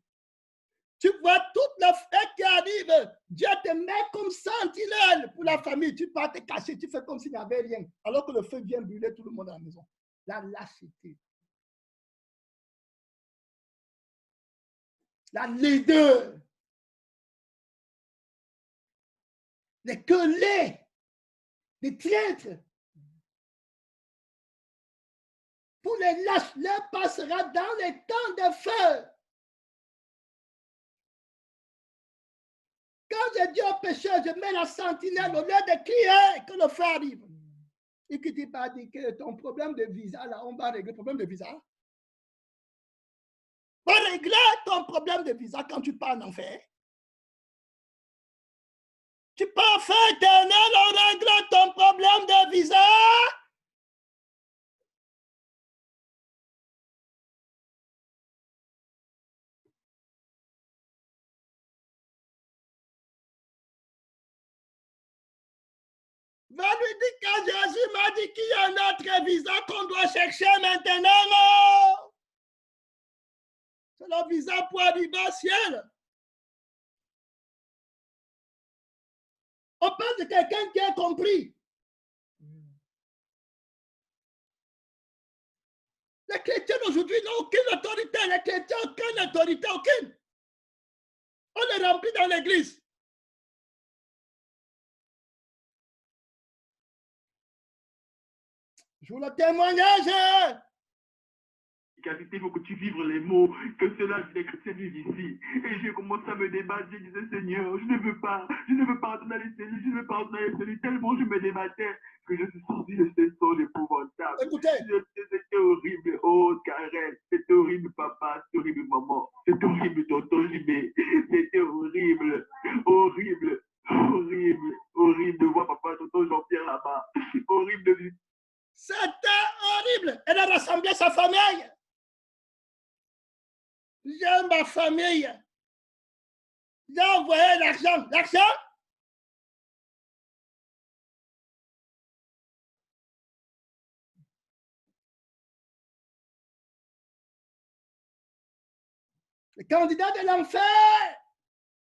Tu vois toute la fête qui arrive. Dieu te met comme sentinelle pour la famille. Tu pars te cacher, tu fais comme s'il n'y avait rien. Alors que le feu vient brûler tout le monde à la maison. La lâcheté. La laideur. Les quelets. Les traîtres. Pour les lâches, l'heure passera dans les temps de feu. Quand je dis au pécheur, je mets la sentinelle au lieu de crier que le feu arrive. Et que tu n'es pas dit que ton problème de visa, là, on va régler le problème de visa. On va régler ton problème de visa quand tu pars en enfer. Tu pars en feu éternel, on règle ton problème de visa. Va lui dire que Jésus m'a dit qu'il y a un autre visa qu'on doit chercher maintenant. C'est le visa pour arriver au ciel. On parle de quelqu'un qui a compris. Les chrétiens aujourd'hui n'ont aucune autorité. Les chrétiens n'ont aucune autorité, aucune. On les remplit dans l'église. Je vous le témoignage. Il faut que tu vives les mots que ceux-là, les chrétiens vivent ici. Et j'ai commencé à me débattre. Je disais, Seigneur, je ne veux pas retourner à les cellules, je ne veux pas retourner à les cellules. Tellement je me débattais que je suis sorti de ces sons épouvantables. Écoutez. C'était horrible. Oh, Karen, c'était horrible, papa, c'était horrible, maman. C'était horrible, tonton Jimé. C'était horrible, horrible, horrible, horrible de voir papa, tonton Jean-Pierre là-bas. Horrible de vivre. C'était horrible. Elle a rassemblé sa famille. J'aime ma famille. J'ai envoyé l'argent. L'argent? Le candidat de l'enfer,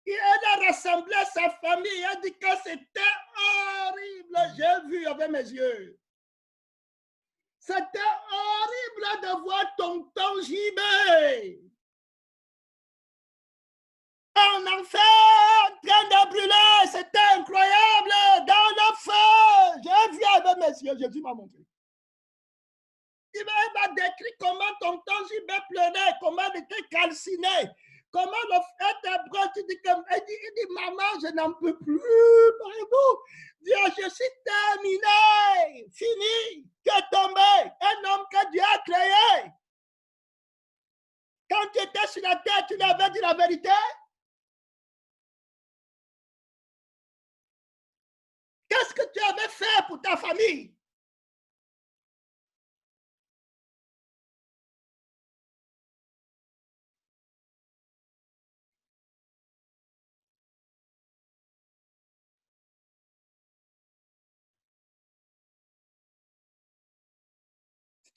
il a rassemblé sa famille. Il a dit que c'était horrible. J'ai vu avec mes yeux. C'était horrible de voir tonton JB en enfer, en train de brûler. C'était incroyable. Dans le feu. J'ai vu avec mes yeux. Jésus m'a montré. Il m'a décrit comment tonton JB pleurait, comment il était calciné, comment le frère hébreu, il dit, maman, je n'en peux plus, parlez-vous. Dieu, je suis terminé, fini, tu es tombé, un homme que Dieu a créé. Quand tu étais sur la terre, tu lui avais dit la vérité. Qu'est-ce que tu avais fait pour ta famille?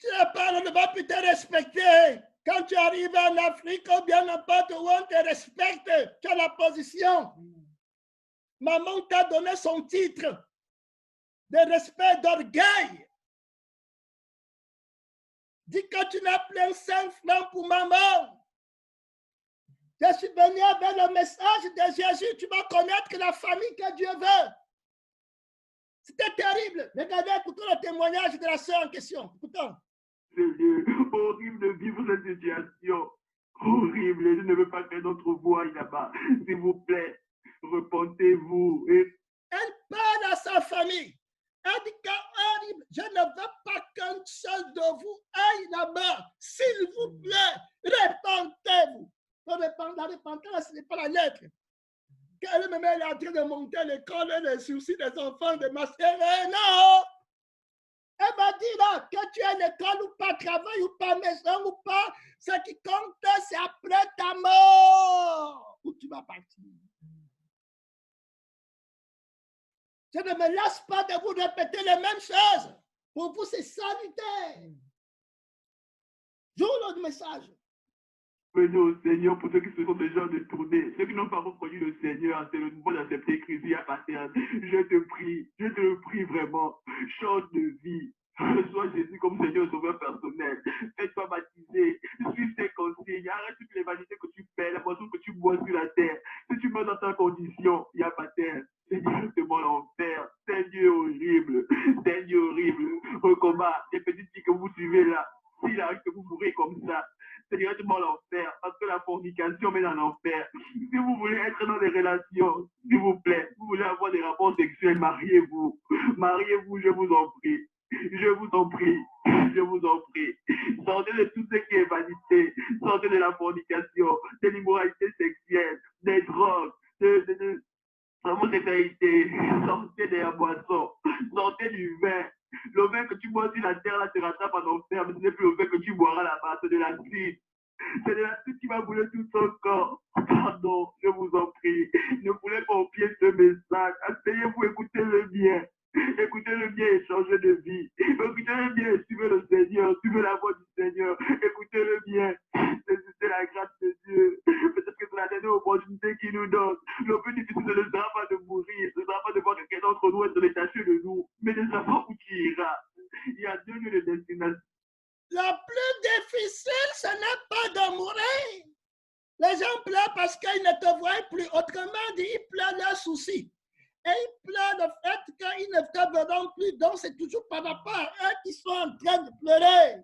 Tu n'as pas, on ne va plus te respecter. Quand tu arrives en Afrique ou bien n'importe où, on te respecte. Tu as la position. Maman t'a donné son titre de respect, d'orgueil. Dis que tu n'as plus 5 francs pour maman. Je suis venu avec le message de Jésus. Tu vas connaître la famille que Dieu veut. C'était terrible. Regardez, écoutons le témoignage de la sœur en question. Écoutons. Seigneur, horrible de vivre cette situation. Horrible. Je ne veux pas faire notre voix là-bas. S'il vous plaît, repentez-vous. Elle parle à sa famille. Elle dit horrible. Je ne veux pas qu'un seul de vous aille là-bas. S'il vous plaît, repentez-vous. La repentance, ce n'est pas la lettre. Elle-même est en train de monter à l'école, les soucis des enfants de ma sœur. Non! Elle m'a dit là, que tu aies l'école ou pas, travail ou pas, maison ou pas, ce qui compte, c'est après ta mort où tu vas partir. Je ne me lasse pas de vous répéter les mêmes choses. Pour vous, c'est sanitaire. Joue le message. Venez au Seigneur pour ceux qui se sont déjà détournés. Ceux qui n'ont pas reconnu le Seigneur, c'est le moment d'accepter Christ à partir. Je te prie vraiment. Change de vie. Reçois Jésus comme Seigneur et Sauveur personnel. Fais-toi baptiser. Suis ses consignes. Arrête toutes les vanités que tu fais, la boisson que tu bois sur la terre. Si tu meurs dans ta condition, il n'y a pas terre. Seigneur, c'est mon enfer. Seigneur horrible. Seigneur horrible. Recombat. Les petites filles que vous suivez là. S'il arrive que vous mourrez comme ça, c'est directement l'enfer, parce que la fornication mène à l'enfer. Si vous voulez être dans des relations, s'il vous plaît, vous voulez avoir des rapports sexuels, mariez-vous. Mariez-vous, je vous en prie. Je vous en prie. Je vous en prie. Sortez de tout ce qui est vanité. Sortez de la fornication, de l'immoralité sexuelle, des drogues, de l'homosexualité. Sortez de la boisson. Sortez du vin. Le vin que tu bois sur la terre, là, te rattrape en enfer, mais ce n'est plus le vin que tu boiras là-bas, c'est de l'acide. C'est de l'acide qui va brûler tout son corps. Pardon, je vous en prie. Ne voulez pas oublier ce message. Asseyez-vous, écoutez-le bien. Écoutez-le bien et changez de vie. Écoutez-le bien et suivez le Seigneur. Suivez la voix du Seigneur. Écoutez-le bien. C'est la grâce de Dieu. Peut-être que c'est la dernière opportunité qu'il nous donne. Le plus difficile, ce ne sera pas de mourir. Ce ne sera pas de voir quelqu'un d'entre nous être détaché de nous, mais de savoir où tu iras. Il y a 2 lieux de destination. La plus difficile, ce n'est pas de mourir. Les gens pleurent parce qu'ils ne te voient plus. Autrement dit, ils pleurent leurs soucis. Et ils pleurent le fait qu'ils ne te verront plus. Donc, c'est toujours par rapport à eux qui sont en train de pleurer.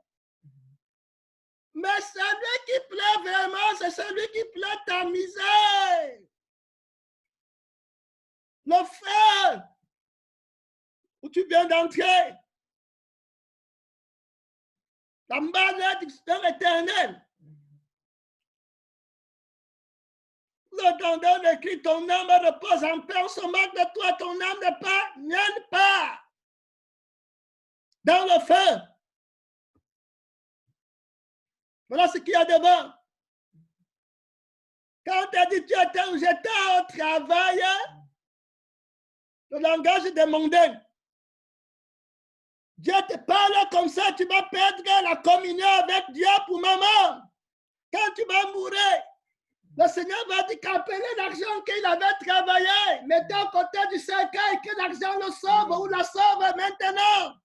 Mais celui qui pleure vraiment, c'est celui qui pleure ta misère. Le feu où tu viens d'entrer. La malédiction éternelle. Le tendon écrit, ton âme repose en paix, on se moque de toi, ton âme n'est pas, n'aime pas. Dans le feu. Voilà ce qu'il y a devant. Quand tu as dit j'étais au travail, le langage des mondains. Dieu te parle comme ça, tu vas perdre la communion avec Dieu pour maman. Quand tu vas mourir, le Seigneur va dire qu'appeler l'argent qu'il avait travaillé, mettez à côté du cercueil, que l'argent le sauve ou la sauve maintenant.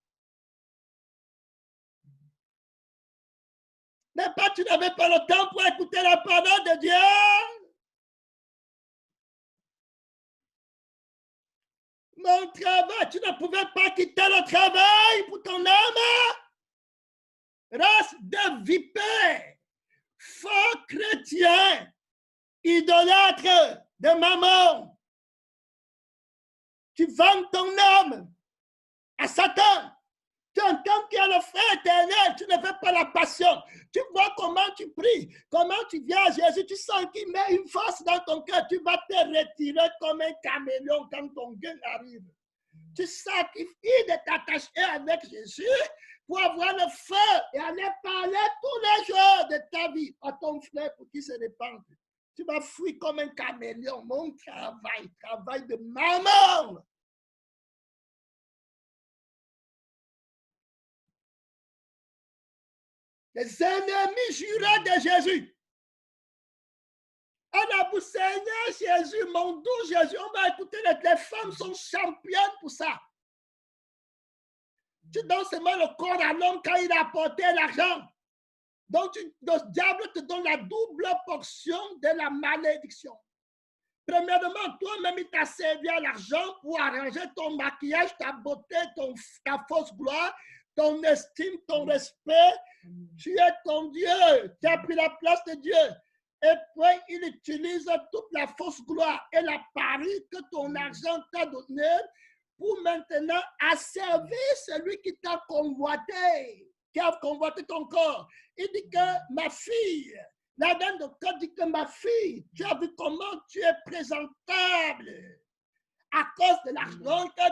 Mais pas, tu n'avais pas le temps pour écouter la parole de Dieu. Mon travail, tu ne pouvais pas quitter le travail pour ton âme. Race de vipères, faux chrétiens, idolâtres de maman. Tu vends ton âme à Satan. Tu entends qu'il y a le feu éternel, tu ne fais pas la passion. Tu vois comment tu pries, comment tu viens à Jésus, tu sens qu'il met une force dans ton cœur, tu vas te retirer comme un caméléon quand ton gueule arrive. Tu sacrifies de t'attacher avec Jésus pour avoir le feu et aller parler tous les jours de ta vie à ton frère pour qu'il se répande. Tu vas fuir comme un caméléon. Mon travail de maman. Les ennemis jurés de Jésus. On a dit, Seigneur Jésus, mon doux Jésus, on va écouter, les femmes sont championnes pour ça. Tu donnes seulement le corps à l'homme quand il a apporté l'argent. Donc, le diable te donne la double portion de la malédiction. Premièrement, toi-même, il t'a servi à l'argent pour arranger ton maquillage, ta beauté, ta fausse gloire, ton estime, ton respect. Tu es ton Dieu. Tu as pris la place de Dieu. Et puis, il utilise toute la fausse gloire et la pari que ton argent t'a donné pour maintenant asservir celui qui t'a convoité, qui a convoité ton corps. Il dit que ma fille, la dame de cœur dit que ma fille, tu as vu comment tu es présentable à cause de l'argent que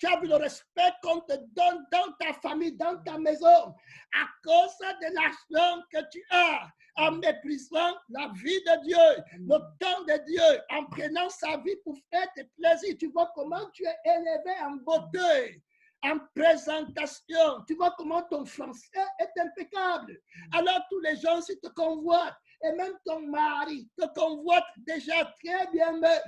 tu as vu le respect qu'on te donne dans ta famille, dans ta maison, à cause de l'argent que tu as, en méprisant la vie de Dieu, le temps de Dieu, en prenant sa vie pour faire tes plaisirs. Tu vois comment tu es élevé en beauté, en présentation. Tu vois comment ton français est impeccable. Alors tous les gens, s'ils te convoitent, et même ton mari te convoite déjà très bien même.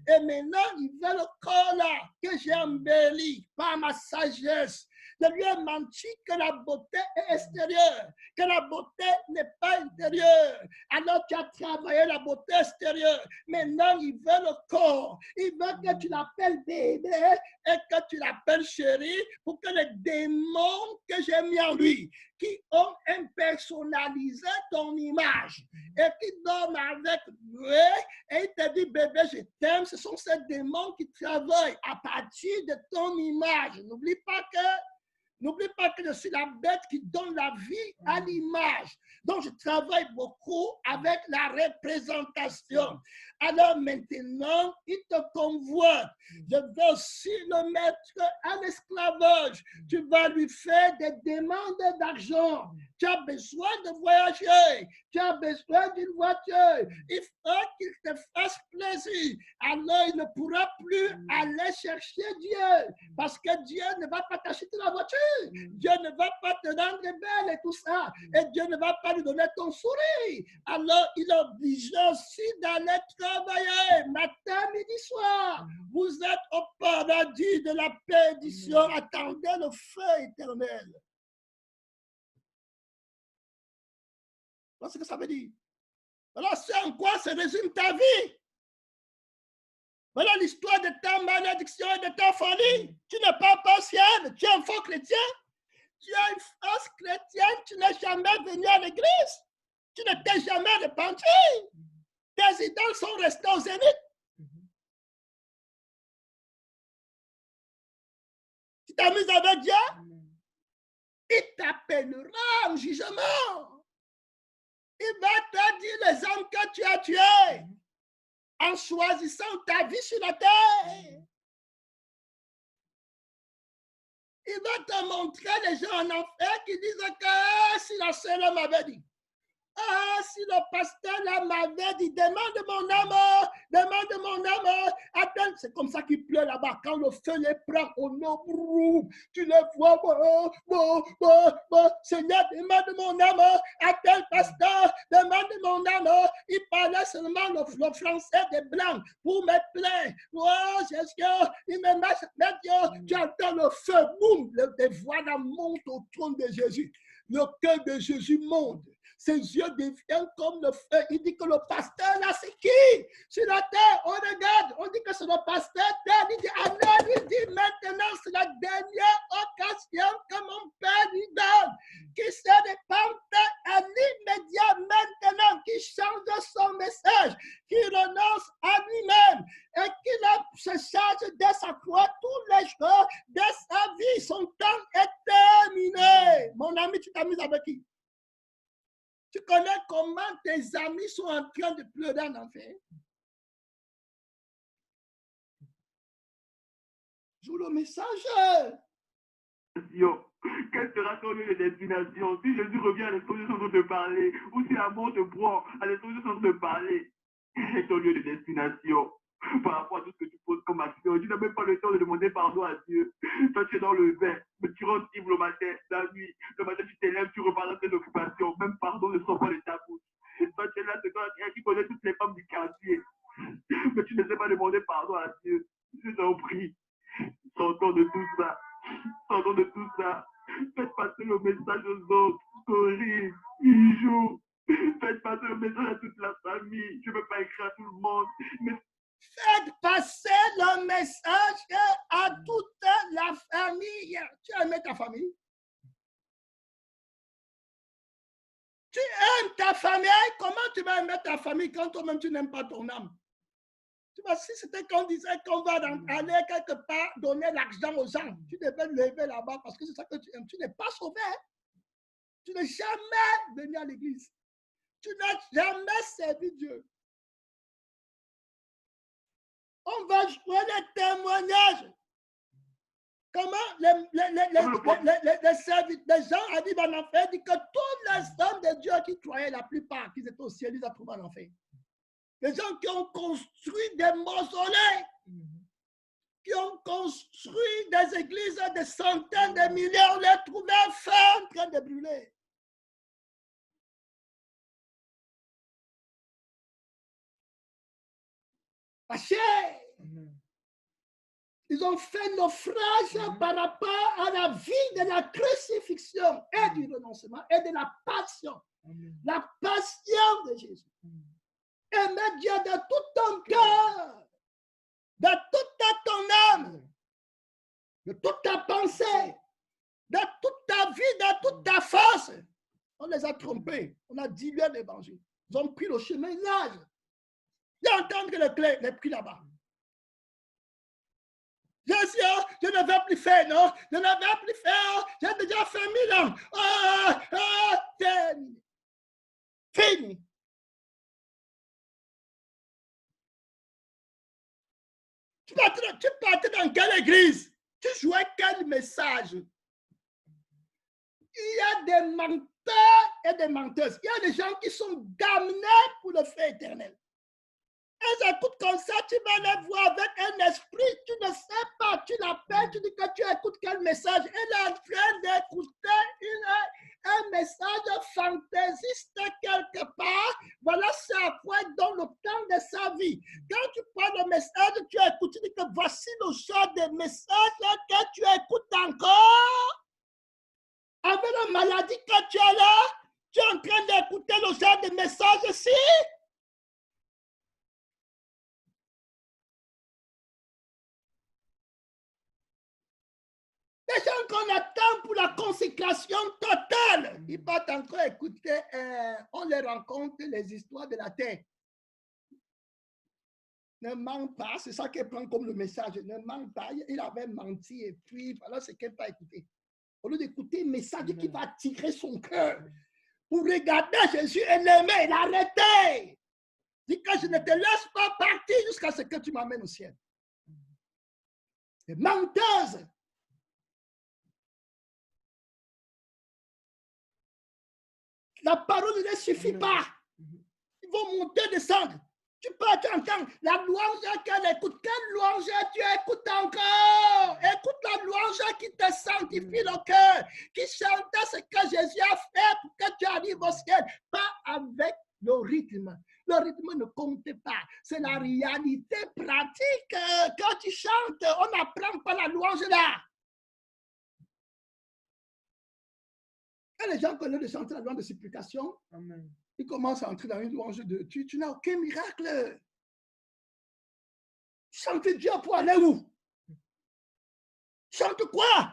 Et maintenant, il veut le corps là que j'ai embelli par ma sagesse. Je lui ai menti que la beauté est extérieure, que la beauté n'est pas intérieure. Alors tu as travaillé la beauté extérieure. Maintenant, il veut le corps. Il veut que tu l'appelles bébé et que tu l'appelles chérie pour que les démons que j'ai mis en lui, qui ont impersonnalisé ton image et qui dorment avec lui, et il te dit, bébé, je t'aime, ce sont ces démons qui travaillent à partir de ton image. N'oublie pas que je suis la bête qui donne la vie à l'image. Donc, je travaille beaucoup avec la représentation. Alors maintenant, il te convoite. Je veux aussi le mettre à l'esclavage. Tu vas lui faire des demandes d'argent. Tu as besoin de voyager. Tu as besoin d'une voiture. Il faut qu'il te fasse plaisir. Alors, il ne pourra plus aller chercher Dieu. Parce que Dieu ne va pas t'acheter la voiture. Dieu ne va pas te rendre belle et tout ça. Et Dieu ne va pas lui donner ton sourire. Alors, il est obligé aussi d'aller travailler matin, midi, soir. Vous êtes au paradis de la perdition. Attendez le feu éternel. Voilà ce que ça veut dire. Voilà c'est en quoi se résume ta vie. Voilà l'histoire de ta malédiction et de ta folie. Tu n'es pas partiel, tu es un faux chrétien. Tu es une fausse chrétienne, tu n'es jamais venu à l'église. Tu ne t'es jamais repenti. Tes idoles sont restées au zénith. Tu t'amuses avec Dieu, il t'appellera en jugement. Il va te dire les hommes que tu as tués en choisissant ta vie sur la terre. Il va te montrer les gens en enfer qui disent que si la seule m'avait dit, Ah, si le pasteur là m'avait dit, demande mon âme, demande mon âme. Attends, c'est comme ça qu'il pleut là-bas. Quand le feu les prend au nom, tu les vois, Seigneur, demande mon âme. Attends, pasteur, demande mon âme. Il parlait seulement le français des blancs pour me plaindre. Oh, Jésus, il me met, tu entends le feu, boum, les voix montent au trône de Jésus. Le cœur de Jésus monte. Ses yeux deviennent comme le feu. Il dit que le pasteur là, c'est qui? Sur la terre, on regarde, on dit que c'est le pasteur terre. Il dit, Amen, il dit maintenant, c'est la dernière occasion que mon père lui donne. Qui se répand à l'immédiat maintenant, qui change son message, qui renonce à lui-même et qui se charge de sa croix tous les jours de sa vie. Son temps est terminé. Mon ami, tu t'amuses avec qui? Tu connais comment tes amis sont en train de pleurer en enfer? Joue le message. Quel sera ton lieu de destination? Si Jésus revient à l'exposition sans te parler, ou si la mort te prend à l'exposition sans te parler, quel est ton lieu de destination? Par rapport à tout ce que tu poses comme action, tu n'as même pas le temps de demander pardon à Dieu. Toi, tu es dans le bain, mais tu rentres le matin, la nuit. Le matin, tu t'élèves, tu repars dans tes occupations. Même pardon ne sort pas de ta bouche. Toi, tu es là, c'est toi qui connais toutes les femmes du quartier. Mais tu ne sais pas demander pardon à Dieu. Je t'en prie. Sortons de tout ça. Sortons de tout ça. Faites passer le message aux autres. Corinne, Bijou. Faites passer le message à toute la famille. Je ne veux pas écrire à tout le monde. Mais faites passer le message à toute la famille. Tu aimes ta famille? Tu aimes ta famille? Comment tu vas aimer ta famille quand toi-même tu n'aimes pas ton âme? Tu vois, si c'était qu'on disait qu'on va aller quelque part donner l'argent aux gens, tu devais lever là-bas parce que c'est ça que tu aimes. Tu n'es pas sauvé. Tu n'es jamais venu à l'église. Tu n'as jamais servi Dieu. On va jouer les témoignages. Comment les gens arrivent en enfer, disent que tous les hommes de Dieu qui croyaient, la plupart qui étaient au ciel, ils ont trouvé en enfer. Les gens qui ont construit des mausolées, qui ont construit des églises de centaines de milliers, on les trouvait en train de brûler. Parce ils ont fait naufrage par rapport à la vie de la crucifixion et du renoncement et de la passion. La passion de Jésus. Aimer Dieu de tout ton cœur, de toute ton âme, de toute ta pensée, de toute ta vie, de toute ta force. On les a trompés. On a dilué l'évangile. Ils ont pris le chemin large. Ils entendent les prix là-bas. Jésus, je ne vais plus faire, non? Je ne vais plus faire. J'ai déjà fait 1000 ans. Fini. Fini. Tu partais dans quelle église? Tu jouais quel message? Il y a des menteurs et des menteuses. Il y a des gens qui sont damnés pour le feu éternel. Elles écoutent comme ça, tu vas les voir avec un esprit, tu ne sais pas, tu l'appelles, tu dis que tu écoutes quel message. Elle est en train d'écouter un message fantaisiste quelque part. Voilà, c'est à quoi elle donne le temps de sa vie. Quand tu prends le message, tu écoutes, tu dis que voici le genre de message que tu écoutes encore. Avec la maladie que tu as là, tu es en train d'écouter le genre de message ici. Les gens qu'on attend pour la consécration totale, ils partent encore écouter, on les rencontre les histoires de la terre. Ne ment pas, c'est ça qu'elle prend comme le message. Ne ment pas, il avait menti et puis voilà ce qu'elle n'a pas écouté. Au lieu d'écouter un message qui va attirer son cœur, pour regarder Jésus et l'aimer, l'arrêter. Dis que je ne te laisse pas partir jusqu'à ce que tu m'amènes au ciel. Les menteuses. La parole ne suffit pas. Ils vont monter, descendre. Tu peux entendre la louange qu'elle écoute. Quelle louange tu écoutes encore? Écoute la louange qui te sanctifie le cœur, qui chante ce que Jésus a fait pour que tu arrives au ciel. Pas avec le rythme. Le rythme ne compte pas. C'est la réalité pratique. Quand tu chantes, on n'apprend pas la louange là. Et les gens connaissent de chanter la louange de supplication. Amen. Ils commencent à entrer dans une louange de tu n'as aucun miracle. Chante Dieu pour aller où? Chante quoi?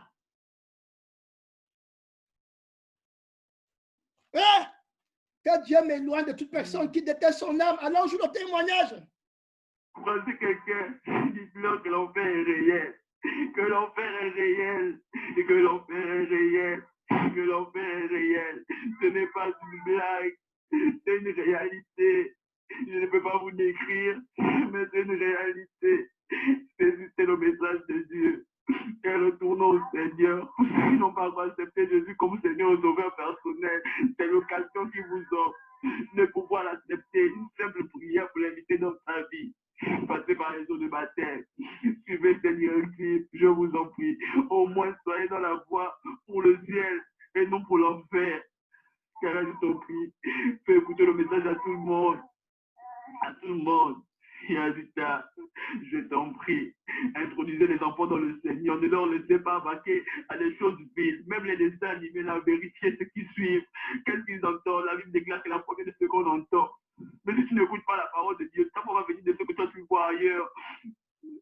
Hein? Que Dieu m'éloigne de toute personne qui déteste son âme. Allons jouer le témoignage. Croisez quelqu'un, dites-leur que l'enfer est réel. Que l'enfer est réel. Et que l'enfer est réel. Que l'enfer est réel. Ce n'est pas une blague. C'est une réalité. Je ne peux pas vous décrire, mais c'est une réalité. C'est le message de Dieu. Et retournons au Seigneur. Ils n'ont pas accepté Jésus comme Seigneur et Sauveur personnel. C'est l'occasion qui vous offre de pouvoir l'accepter. Une simple prière pour l'inviter dans sa vie. Passez par les eaux de baptême. Suivez Seigneur Christ, je vous en prie. Au moins soyez dans la voie pour le ciel et non pour l'enfer. Car je t'en prie, fais écouter le message à tout le monde. À tout le monde. Yazita, je t'en prie, introduisez les enfants dans le Seigneur. Ne leur laissez pas vaquer à des choses vides. Même les dessins animés, la vérifiez ce qui suivent. Qu'est-ce qu'ils entendent? La Bible déclare que la première de ce qu'on entend. Mais si tu n'écoutes pas la parole de Dieu, ça va venir de ce que toi tu vois ailleurs.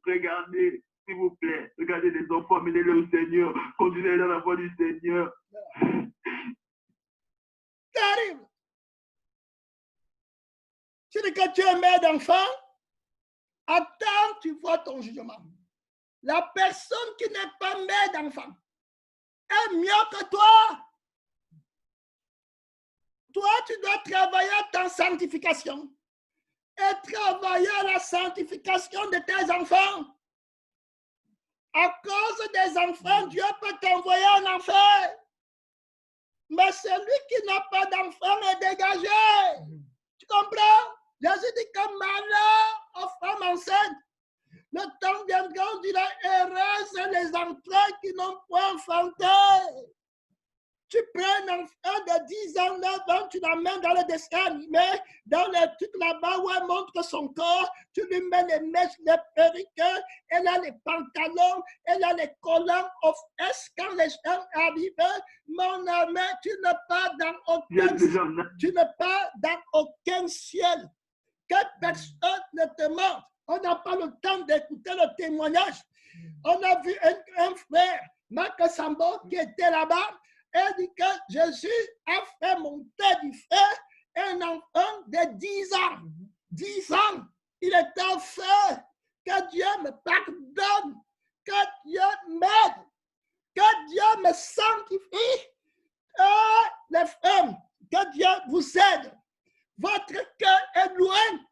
Regardez, s'il vous plaît, regardez les enfants, menez-les au Seigneur. Conduisez-les dans la voie du Seigneur. Terrible. Tu dis que tu es mère d'enfant, attends, tu vois ton jugement. La personne qui n'est pas mère d'enfant est mieux que toi. Toi, tu dois travailler à ta sanctification et travailler à la sanctification de tes enfants. À cause des enfants, Dieu peut t'envoyer en enfer. Mais celui qui n'a pas d'enfant est dégagé. Tu comprends? Jésus dit que malheur aux femmes enceintes. Le temps viendra, on dira, heureuses les enfants qui n'ont pas enfanté. Tu prends un enfant de 10 ans, 9 ans, tu l'amènes dans le dessin animé, dans le truc là-bas où elle montre son corps, tu lui mets les mèches, les perruques, elle a les pantalons, elle a les collants aux fesses quand les gens arrivent. Mon ami, tu n'es pas dans aucun ciel. Que personne ne te mente. On n'a pas le temps d'écouter le témoignage. On a vu un frère, Marc Sambo, qui était là-bas. Elle dit que Jésus a fait monter du feu un enfant de 10 ans. 10 ans, il était en feu. Que Dieu me pardonne. Que Dieu m'aide. Que Dieu me sanctifie. Les femmes, que Dieu vous aide. Votre cœur est loin.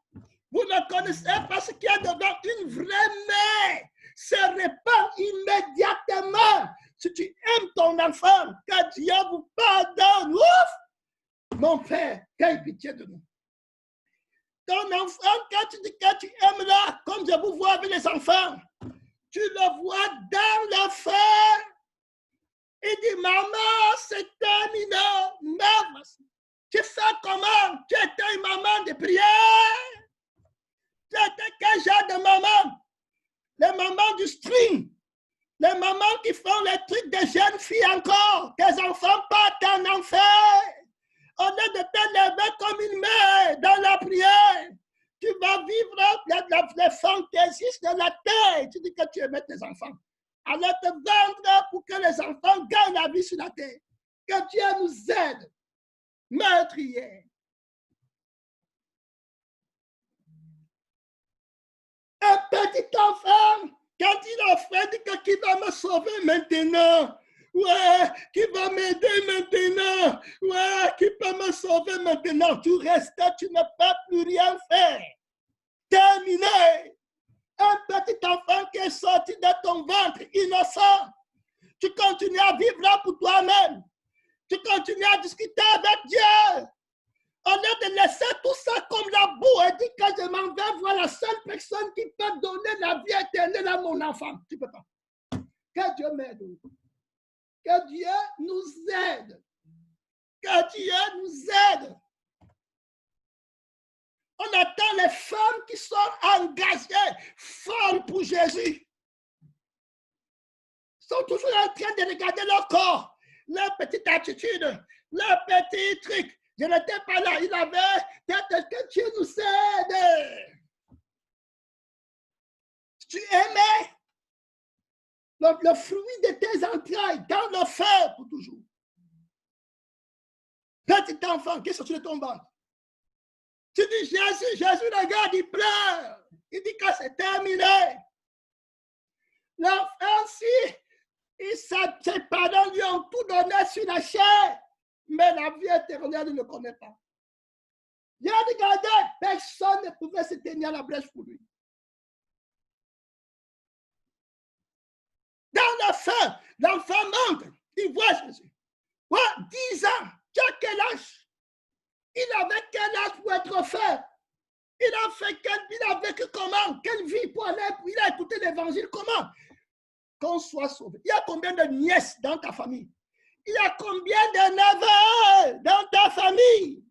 Vous ne connaissez pas ce qu'il y a devant une vraie mère. Se répand immédiatement. Si tu aimes ton enfant, que Dieu vous pardonne. Ouf! Mon Père, qu'aie pitié de nous. Ton enfant, quand tu dis que tu aimes là, comme je vous vois avec les enfants, tu le vois dans le feu. Il dit, maman, c'est terminé. Maman, tu fais comment? Tu étais une maman de prière. Tu étais quel genre de maman? Les mamans du string. Les mamans qui font les trucs des jeunes filles encore. Tes enfants partent en enfer. Au lieu de te lever comme une mère dans la prière, tu vas vivre les fantaisies de la terre. Tu dis que tu aimais tes enfants. Alors te vendre pour que les enfants gagnent la vie sur la terre. Que Dieu nous aide. Meurtrier. Un petit enfant, quand il a fait, dit que qui va me sauver maintenant? Ouais, qui va m'aider maintenant? Ouais, qui peut me sauver maintenant? Tu restes, tu ne peux plus rien faire. Terminé. Un petit enfant qui est sorti de ton ventre, innocent. Tu continues à vivre là pour toi-même. Tu continues à discuter avec Dieu. Au lieu de laisser tout ça comme la boue et dire que je m'en vais voir la seule personne qui peut donner la vie éternelle à mon enfant. Tu ne peux pas. Que Dieu m'aide. Que Dieu nous aide. Que Dieu nous aide. On attend les femmes qui sont engagées, folles pour Jésus. Ils sont toujours en train de regarder leur corps, leur petite attitude, leur petit truc. Je n'étais pas là, il avait peut-être que Dieu nous aide. Tu aimais le fruit de tes entrailles dans le feu pour toujours. Petit enfant, qu'est-ce que tu de ton ventre? Tu dis Jésus, Jésus regarde, il pleure. Il dit que c'est terminé. L'enfant, si ses parents lui ont tout donné sur la chair, mais la vie éternelle, il ne connaît pas. Il a regardé, personne ne pouvait se tenir à la brèche pour lui. Dans le feu, l'enfant monte, il voit Jésus. Ouais, 10 ans, tu as quel âge? Il avait quel âge pour être fait? Il a vécu comment? Quelle vie pour aller? Il a écouté l'évangile comment? Qu'on soit sauvé. Il y a combien de nièces dans ta famille? Il y a combien de neveux dans ta famille?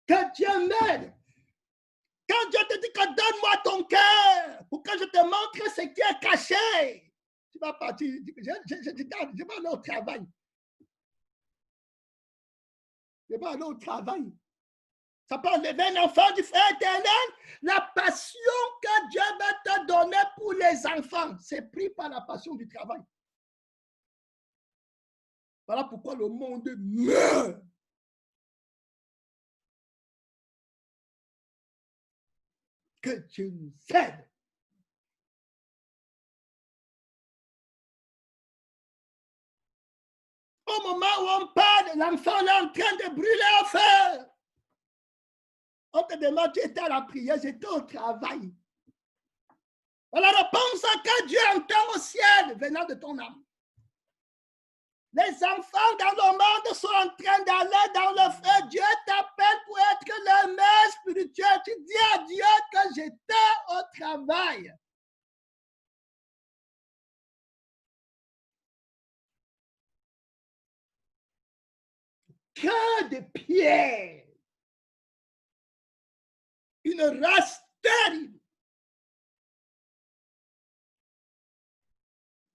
Que Dieu m'aide. Quand Dieu te dit que donne-moi ton cœur pour que je te montre ce qui est caché, tu vas partir. Je vais aller au travail. Je vais aller au travail. Ça peut enlever un enfant du feu éternel. La passion que Dieu va te donner pour les enfants, c'est pris par la passion du travail. Voilà pourquoi le monde meurt. Que Dieu nous aide. Au moment où on parle, l'enfant est en train de brûler au feu. On te demande, tu étais à la prière, j'étais au travail. La réponse que Dieu entend au ciel venant de ton âme. Les enfants dans le monde sont en train d'aller dans le feu. Dieu t'appelle pour être le maître spirituel. Tu dis à Dieu que j'étais au travail. Que de pierre. Une race terrible.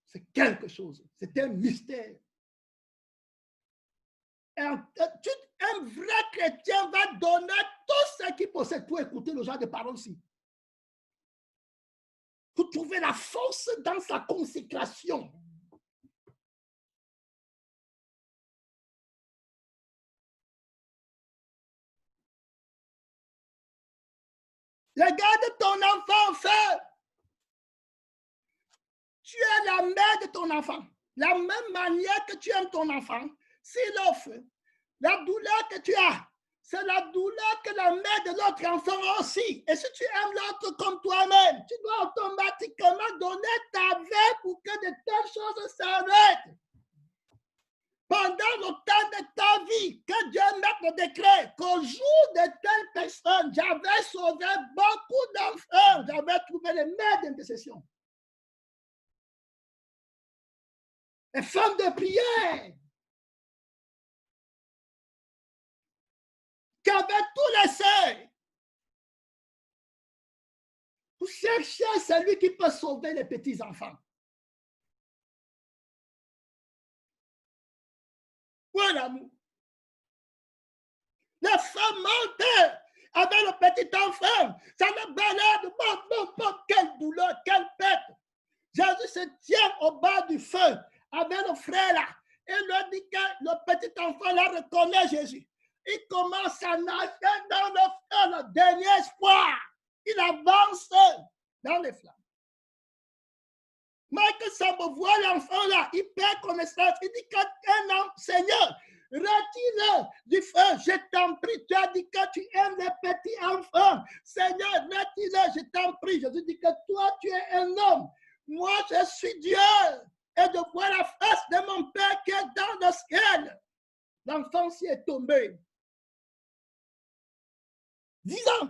C'est quelque chose. C'est un mystère. Un vrai chrétien va donner tout ce qu'il possède pour écouter le genre de paroles-ci. Pour trouver la force dans sa consécration. Regarde ton enfant en feu. Tu es la mère de ton enfant. La même manière que tu aimes ton enfant, s'il offre, la douleur que tu as, c'est la douleur que la mère de l'autre enfant a aussi. Et si tu aimes l'autre comme toi-même, tu dois automatiquement donner ta vie pour que de telles choses s'arrêtent. Pendant le temps de ta vie, que Dieu mette le décret qu'au jour de telle personne, j'avais sauvé beaucoup d'enfants, j'avais trouvé les mères d'intercession. Les femmes de prière qui avaient tout laissé pour chercher celui qui peut sauver les petits-enfants. Voilà, l'amour. Les femmes montaient avec le petit enfant, ça le balade, bon, quelle douleur, quelle pète. Jésus se tient au bas du feu avec le frère là, et lui dit que le petit enfant là reconnaît Jésus. Il commence à nager dans le feu, le dernier espoir. Il avance dans les flammes. Mais que ça me voit l'enfant là, il perd connaissance. Il dit qu'un homme, Seigneur, retire-le du feu, je t'en prie. Tu as dit que tu aimes les petits enfants. Seigneur, retire-le, je t'en prie. Jésus dit que toi, tu es un homme. Moi, moi je suis Dieu et de voir la face de mon Père qui est dans le ciel. L'enfant s'y est tombé. 10 ans.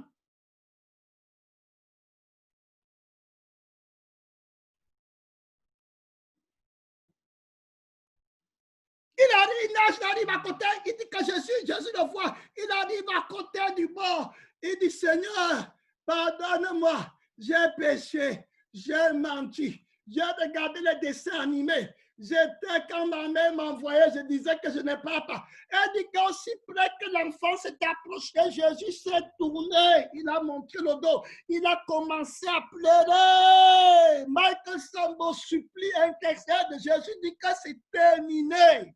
Il arrive à côté, il dit que Jésus le voit. Il arrive à côté du bord. Il dit, Seigneur, pardonne-moi, j'ai péché, j'ai menti, j'ai regardé les dessins animés. J'étais, quand ma mère m'envoyait, je disais que je n'ai pas. Elle dit qu'aussi près que l'enfant s'est approché, Jésus s'est tourné, il a montré le dos, il a commencé à pleurer. Michael Sambo supplie, intercède, Jésus dit que c'est terminé.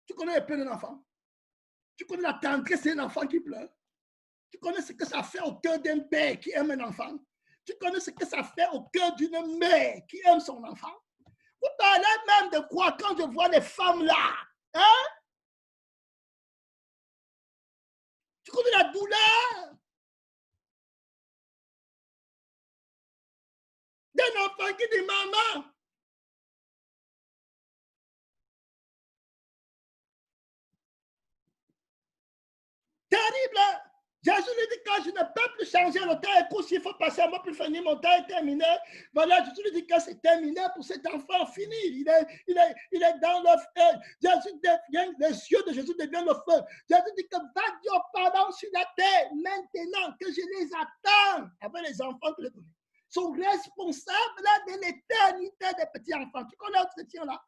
Tu connais les pleurs d'un enfant? Tu connais la tendresse d'un enfant qui pleure? Tu connais ce que ça fait au cœur d'un père qui aime un enfant? Tu connais ce que ça fait au cœur d'une mère qui aime son enfant? Vous parlez même de quoi quand je vois les femmes là? Hein? Tu connais la douleur d'un enfant qui dit maman. Terrible. Jésus lui dit quand je ne peux plus changer le temps, écoute, s'il faut passer à moi pour finir, mon temps est terminé. Voilà, Jésus lui dit que c'est terminé pour cet enfant, fini. Il est dans le feu. Jésus devient, les yeux de Jésus deviennent le feu. Jésus dit que va Dieu pardon sur la terre, maintenant que je les attends. Avec les enfants que les connais. Sont responsables de l'éternité des petits enfants. Tu connais cette question-là?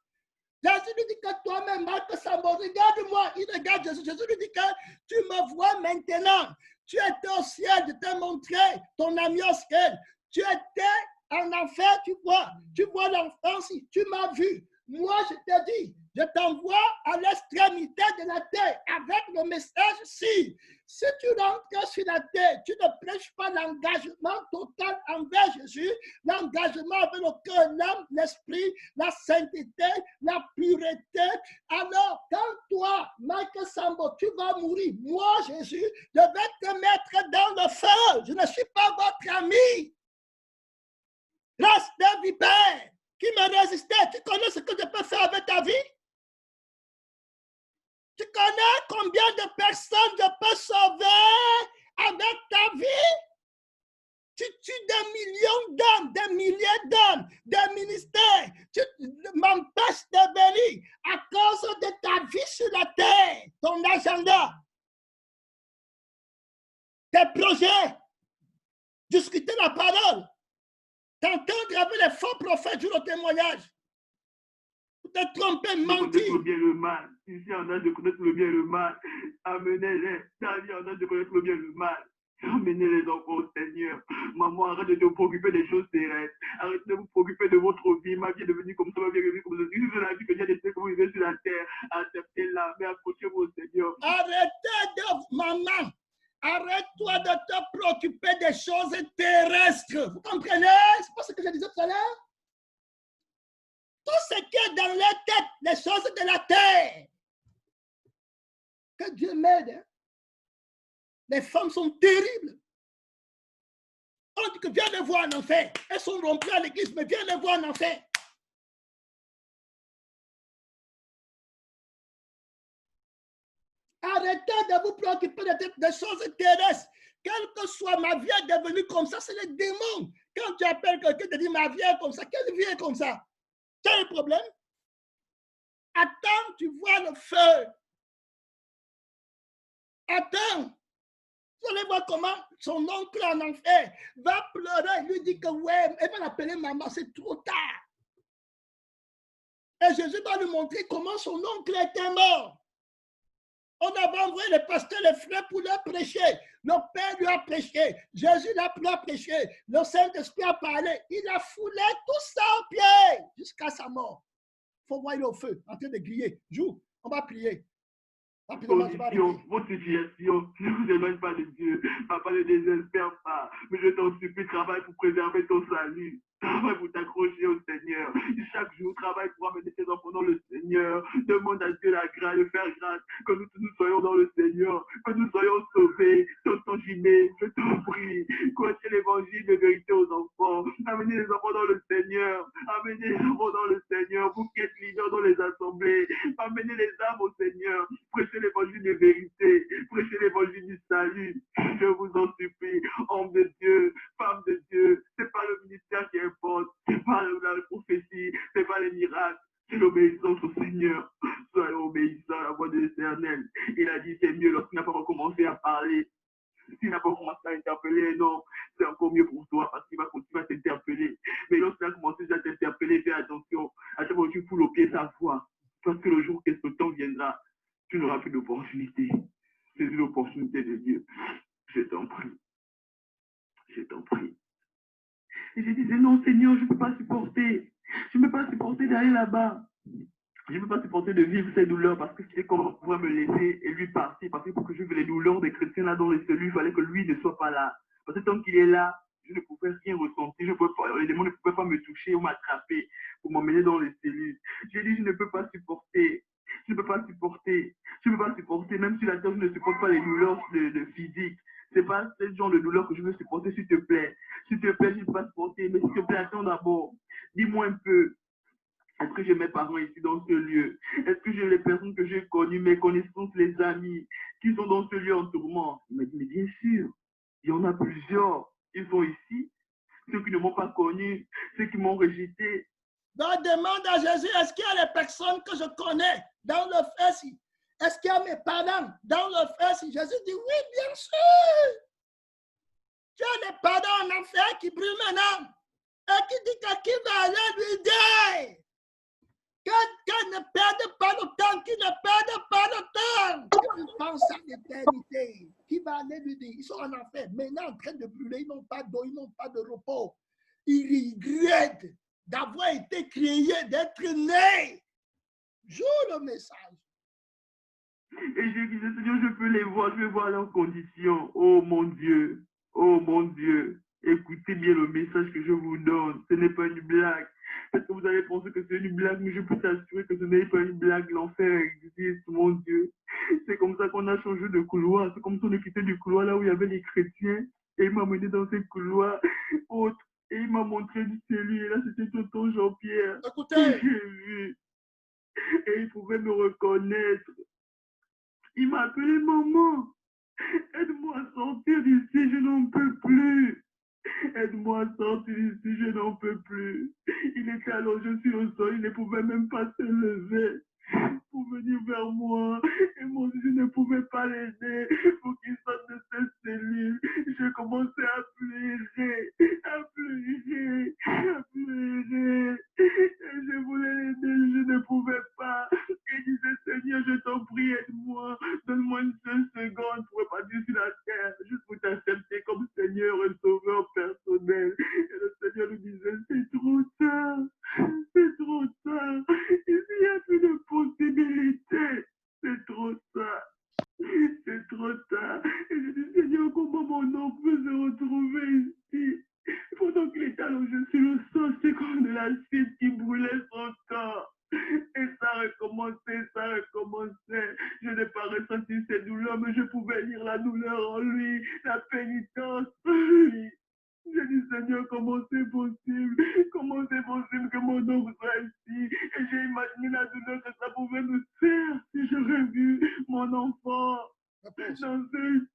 Jésus lui dit que toi-même, Marc Sambo, regarde-moi. Il regarde Jésus. Jésus lui dit que tu me vois maintenant. Tu étais au ciel, je t'ai montré ton ami au ciel. Tu étais en enfer, tu vois l'enfance, tu m'as vu. Moi, je te dis, je t'envoie à l'extrémité de la terre avec le message-ci. Si tu rentres sur la terre, tu ne prêches pas l'engagement total envers Jésus, l'engagement avec le cœur, l'âme, l'esprit, la sainteté, la pureté. Alors, quand toi, Michael Sambo, tu vas mourir, moi, Jésus, je vais te mettre dans le feu. Je ne suis pas votre ami. Race de vipère qui me résistait. Tu connais ce que je peux faire avec ta vie? Tu connais combien de personnes je peux sauver avec ta vie? Tu tues des millions d'hommes, des milliers d'hommes, des ministères. Tu m'empêches de venir à cause de ta vie sur la terre, ton agenda, tes projets, discuter la parole, t'entendre avec les faux prophètes sur le témoignage. Te tromper, mentir. Connaître le bien et le mal. Ici, en âge de connaître le bien et le mal. Amenez-les. David, en âge de connaître le bien et le mal. Amenez-les enfants au Seigneur. Maman, arrête de te préoccuper des choses terrestres. Arrêtez de vous préoccuper de votre vie. Ma vie est devenue comme ça, ma vie est devenue comme ça. C'est la vie que Dieu a décidé que vous vivez sur la terre. Acceptez-la, mais accrochez-vous au Seigneur. Arrêtez de, maman, arrête-toi de te préoccuper des choses terrestres. Vous comprenez? C'est pas ce que je disais tout à l'heure? Tout ce qui est dans la tête, les choses de la terre. Que Dieu m'aide. Hein? Les femmes sont terribles. On dit que viens les voir en enfer. Elles sont rompues à l'église, mais viens les voir en enfer. Arrêtez de vous préoccuper des choses terrestres. Quelle que soit ma vie est devenue comme ça, c'est les démons. Quand tu appelles quelqu'un, tu dis ma vie est comme ça. Quelle vie est comme ça? Tu as un problème? Attends, tu vois le feu. Attends. Vous allez voir comment son oncle en enfer va pleurer. Il lui dit que ouais, elle va l'appeler maman, c'est trop tard. Et Jésus va lui montrer comment son oncle était mort. On avait envoyé les pasteurs, les frères pour leur prêcher. Le Père lui a prêché. Jésus l'a prêché. Le Saint-Esprit a parlé. Il a foulé tout ça au pied jusqu'à sa mort. Il faut voir le feu en train de griller. Joue, on va prier. Votre situation ne vous éloigne pas de Dieu. Papa, ne désespère pas. Mais je t'en supplie, travaille pour préserver ton salut. Travaille pour t'accrocher au Seigneur. Chaque jour, travaille pour amener tes enfants dans le Seigneur. Demande à Dieu la grâce, de faire grâce, que nous soyons dans le Seigneur, que nous soyons sauvés. Tonton Jiné, je t'en prie, coachez l'évangile de vérité aux enfants. Amenez les enfants dans le Seigneur. Amenez les enfants dans le Seigneur. Vous qui êtes leaders dans les assemblées, amenez les âmes au Seigneur. Prêchez l'évangile de vérité. Prêchez l'évangile du salut. Je vous en supplie, homme de Dieu, femme de Dieu, c'est pas le ministère qui importe, c'est pas la prophétie, c'est pas les miracles, c'est l'obéissance au Seigneur. Soyez obéissants à la voix de l'Éternel. Il a dit c'est mieux lorsqu'il n'a pas recommencé à parler. S'il n'a pas commencé à interpeller, non, c'est encore mieux pour toi parce qu'il va continuer à t'interpeller. Mais lorsqu'il a commencé à t'interpeller, fais attention. À chaque fois que tu foules au pied ta foi, parce que le jour que ce temps viendra, tu n'auras plus d'opportunité. C'est une opportunité de Dieu. Je t'en prie. Je t'en prie. Et je disais, non, Seigneur, je ne peux pas supporter. Je ne peux pas supporter d'aller là-bas. Je ne peux pas supporter de vivre ces douleurs parce que c'est comment on pourrait me laisser et lui partir. Parce que pour que je vive les douleurs des chrétiens là dans les cellules, il fallait que lui ne soit pas là. Parce que tant qu'il est là, je ne pouvais rien ressentir. Les démons ne pouvaient pas me toucher ou m'attraper pour m'emmener dans les cellules. J'ai dit, je ne peux pas supporter. Je ne peux pas supporter. Je ne peux pas supporter. Même si la terre, je ne supporte pas les douleurs de physique. C'est pas ce genre de douleur que je veux supporter, s'il te plaît. S'il te plaît, je ne peux pas supporter. Mais s'il te plaît, attends d'abord. Dis-moi un peu. Est-ce que j'ai mes parents ici dans ce lieu? Est-ce que j'ai les personnes que j'ai connues, mes connaissances, les amis qui sont dans ce lieu en tourment? Il m'a dit, mais bien sûr, il y en a plusieurs. Ils sont ici. Ceux qui ne m'ont pas connu, ceux qui m'ont rejeté. Donc demande à Jésus, est-ce qu'il y a les personnes que je connais dans le feu ici? Est-ce qu'il y a mes parents dans le feu ici? Jésus dit, oui, bien sûr. Tu as des parents en enfer qui brûlent maintenant. Et qui dit que qui va aller lui dire? Qu'elle ne perde pas le temps, qui ne perde pas le temps. Ils pensent à l'éternité. Qui va aller lui dire? Ils sont en enfer. Maintenant, en train de brûler, ils n'ont pas d'eau, ils n'ont pas de repos. Ils regrettent d'avoir été créés, d'être nés. Joue le message. Et je disais, Seigneur, je peux les voir, je vais voir leurs conditions. Oh mon Dieu, oh mon Dieu. Écoutez bien le message que je vous donne. Ce n'est pas une blague. Parce que vous allez penser que c'est une blague, mais je peux t'assurer que ce n'est pas une blague. L'enfer existe, mon Dieu. C'est comme ça qu'on a changé de couloir. C'est comme si on est quitté du couloir là où il y avait les chrétiens. Et il m'a mené dans ces couloirs autres. Et il m'a montré du celui. Et là, c'était tonton Jean-Pierre. Écoutez. J'ai vu. Et il pouvait me reconnaître. Il m'a appelé maman. Aide-moi à sortir d'ici, je n'en peux plus. Aide-moi à sortir d'ici, je n'en peux plus. Il était allongé sur le sol, il ne pouvait même pas se lever pour venir vers moi. Et moi, je ne pouvais pas l'aider pour qu'il sorte de cette cellule. J'ai commencé à pleurer, à pleurer, à pleurer. Et je voulais l'aider, je ne pouvais pas. Et je disais, Seigneur, je t'en prie, aide-moi. Donne-moi une seule seconde pour repartir sur la terre, juste pour t'accepter comme Seigneur et Sauveur personnel. Et le Seigneur nous disait, c'est trop tard. C'est trop tard. Il n'y a plus de possibilité. C'est trop tard. C'est trop tard. Et je dis, Seigneur, comment mon oncle peut se retrouver ici? Pendant qu'il était allongé sur le sol, c'est comme de l'acide qui brûlait son corps. Et ça recommençait, ça recommençait. Je n'ai pas ressenti ces douleurs, mais je pouvais lire la douleur en lui, la pénitence en lui. J'ai dit, Seigneur, comment c'est possible? Comment c'est possible que mon oncle soit ici? Et j'ai imaginé la douleur que ça pouvait me faire si j'aurais vu mon enfant dans ce...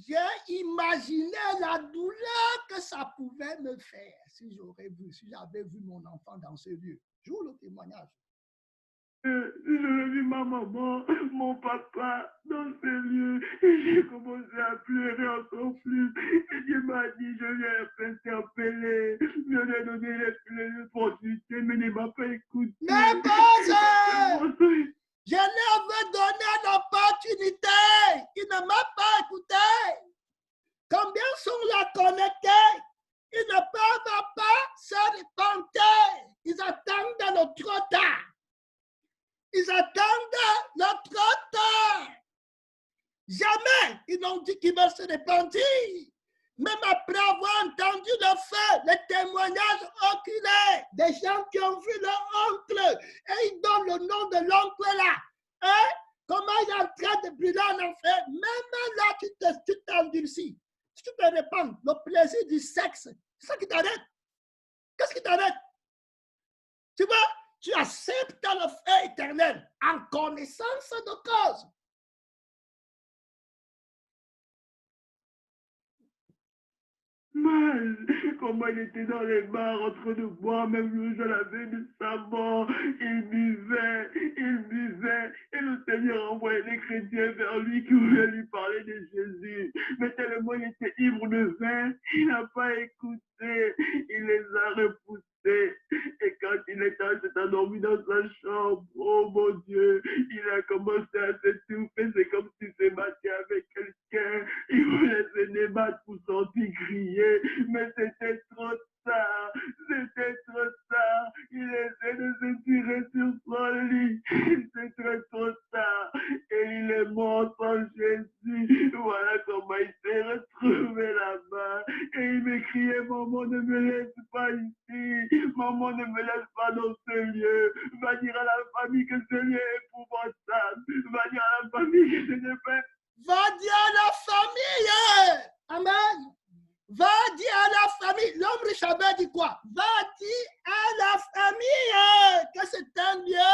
J'ai imaginé la douleur que ça pouvait me faire si j'avais vu mon enfant dans ce lieu. Joue le témoignage. J'aurais vu ma maman, mon papa dans ces lieux et j'ai commencé à pleurer encore plus. Et Dieu m'a dit, je viens t'interpeller, je lui ai donné les opportunités, mais il ne m'a pas écouté. Mais bon, je lui avais donné l'opportunité, il ne m'a pas écouté. Combien sont là connectés? Ils ne peuvent pas se repentir. Ils attendent le trop tard. Ils attendent le trop tard. Jamais ils n'ont dit qu'ils veulent se repentir. Même après avoir entendu le feu, ont vu leur oncle et ils donnent le nom de l'oncle là. Hein? Comment il est en train de brûler en enfer? Même là, tu t'endurcis. Si tu te répands le plaisir du sexe, c'est ça qui t'arrête. Qu'est-ce qui t'arrête? Tu vois, tu acceptes le feu éternel en connaissance de cause. Mal, comment il était dans les bars en train de boire, même le je l'avais du savon, il buvait, et le Seigneur envoyait des chrétiens vers lui qui voulaient lui parler de Jésus. Mais tellement il était ivre de vin, il n'a pas écouté, il les a repoussés. Et quand il s'est endormi dans sa chambre, oh mon Dieu, il a commencé à s'étouffer, c'est comme s'il s'est battu avec quelqu'un, il voulait se débattre pour sortir crier, mais c'était trop tard, il essaie de se tirer sur son lit, c'était trop tard, et il est mort sans Jésus, voilà comment il s'est retrouvé là-bas, et il me criait, maman ne me laisse pas ici, maman ne me laisse pas dans ce lieu, va dire à la famille que ce lieu est épouvantable, va dire à la famille que ce n'est pas... Va dire à la famille, amen. Va dire à la famille, l'homme riche avait dit quoi? Va dire à la famille que c'est un lieu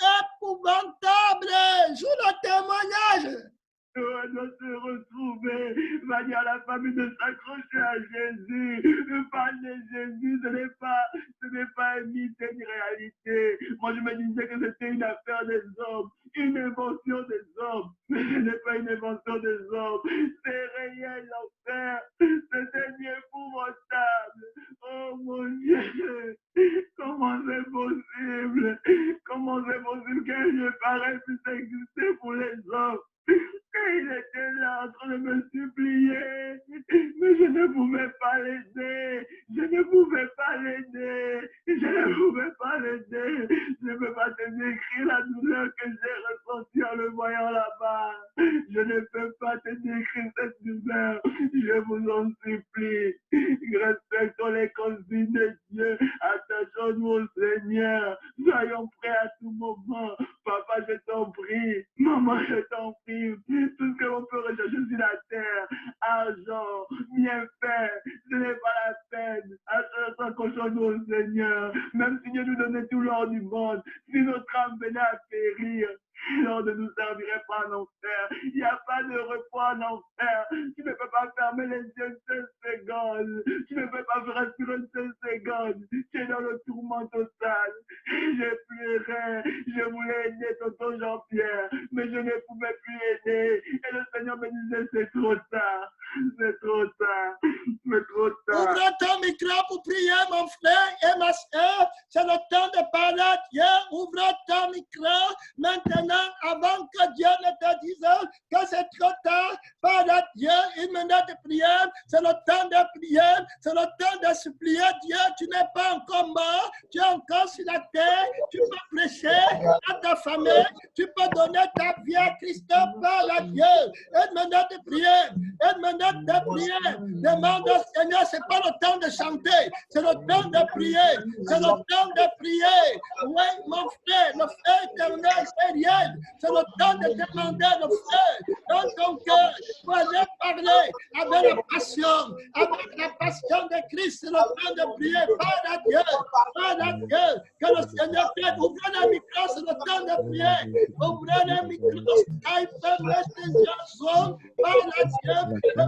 épouvantable. Joue le témoignage. On doit se retrouver, va dire à la famille de s'accrocher à Jésus. Parler de Jésus, ce n'est pas un mythe, c'est une réalité. Moi, je me disais que c'était une affaire des hommes, une invention des hommes. Mais ce n'est pas une invention des hommes. C'est réel, l'enfer. C'est un lieu épouvantable. Oh mon Dieu, comment c'est possible? Comment c'est possible qu'un lieu pareil puisse exister pour les hommes? Et il était là en train de me supplier, mais je ne pouvais pas l'aider, je ne pouvais pas l'aider. Je ne peux pas te décrire la douleur que j'ai ressentie en le voyant là-bas. Je ne peux pas te décrire cette douleur, je vous en supplie. Respectons les consignes de Dieu, attachons-nous au Seigneur, soyons prêts à tout moment. Papa, je t'en prie, maman, je t'en prie, tout ce que l'on peut rechercher sur la terre, argent, bienfait, ce n'est pas la peine. Accrochons-nous au Seigneur, même si Dieu nous donnait tout l'or du monde, si notre âme venait à périr, l'or ne nous servirait pas en enfer. Il n'y a pas de repos en enfer. Tu ne peux pas fermer les yeux une seule seconde. Tu ne peux pas respirer une seule seconde. Tu es dans le tourment total. Je pleurais. Je voulais aider tonton Jean-Pierre, mais je ne pouvais plus aider. Et le Seigneur me disait, c'est trop tard. C'est trop tard. C'est trop tard. Ouvre ton micro pour prier, mon frère et ma soeur. C'est le temps de parler à Dieu. Ouvre ton micro maintenant avant que Dieu ne te dise que c'est trop tard. Parle à Dieu, une minute de prière. C'est le temps de prière. C'est le temps de supplier Dieu. Tu n'es pas encore mort. Tu es encore sur la terre. Tu peux prêcher à ta famille. Tu peux donner ta vie à Christ. Parle à Dieu. Une minute de prière. Une minute de prière. Demande au Seigneur. C'est pas le temps de chanter. C'est le temps de prier. C'est le temps de prier. Oui, mon frère, le feu éternel est réel. C'est le temps de demander le feu dans ton cœur. Pour aller parler avec la passion de Christ. C'est le temps de prier. Parle à Dieu. Parle à Dieu. Que le Seigneur t'aide. Ouvrez le micro. C'est le temps de prier. Ouvrez le micro. Skype, Messenger, Zoom. Parle à Dieu. Le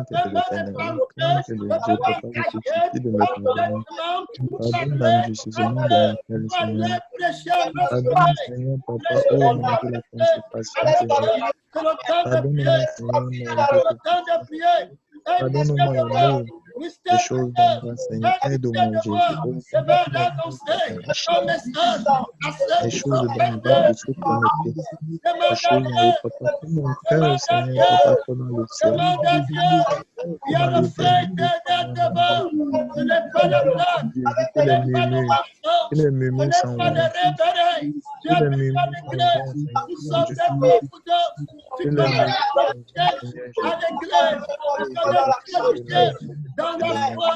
Pardonne-moi les choses dans le Seigneur. Aide-moi, Jésus. Les choses dans le bas, je suis connecté. Les choses dans le papa. Mon cœur, Seigneur, papa, dans le ciel. Il y a le fait devant. Ce n'est pas le plan. Ce n'est pas le mensonge. Qu'il les murmures n'est s'en pas vont. de réveiller. Tu Qu'il as les besoin murmures de s'en grâce. vont, Nous Seigneur mon sommes Dieu. des pauvres d'hommes. Tu Que les connais murmures la s'en vont, recherche Seigneur à Jésus. l'église. Tu Oh connais Jésus, ce que tu cherches dans la foi.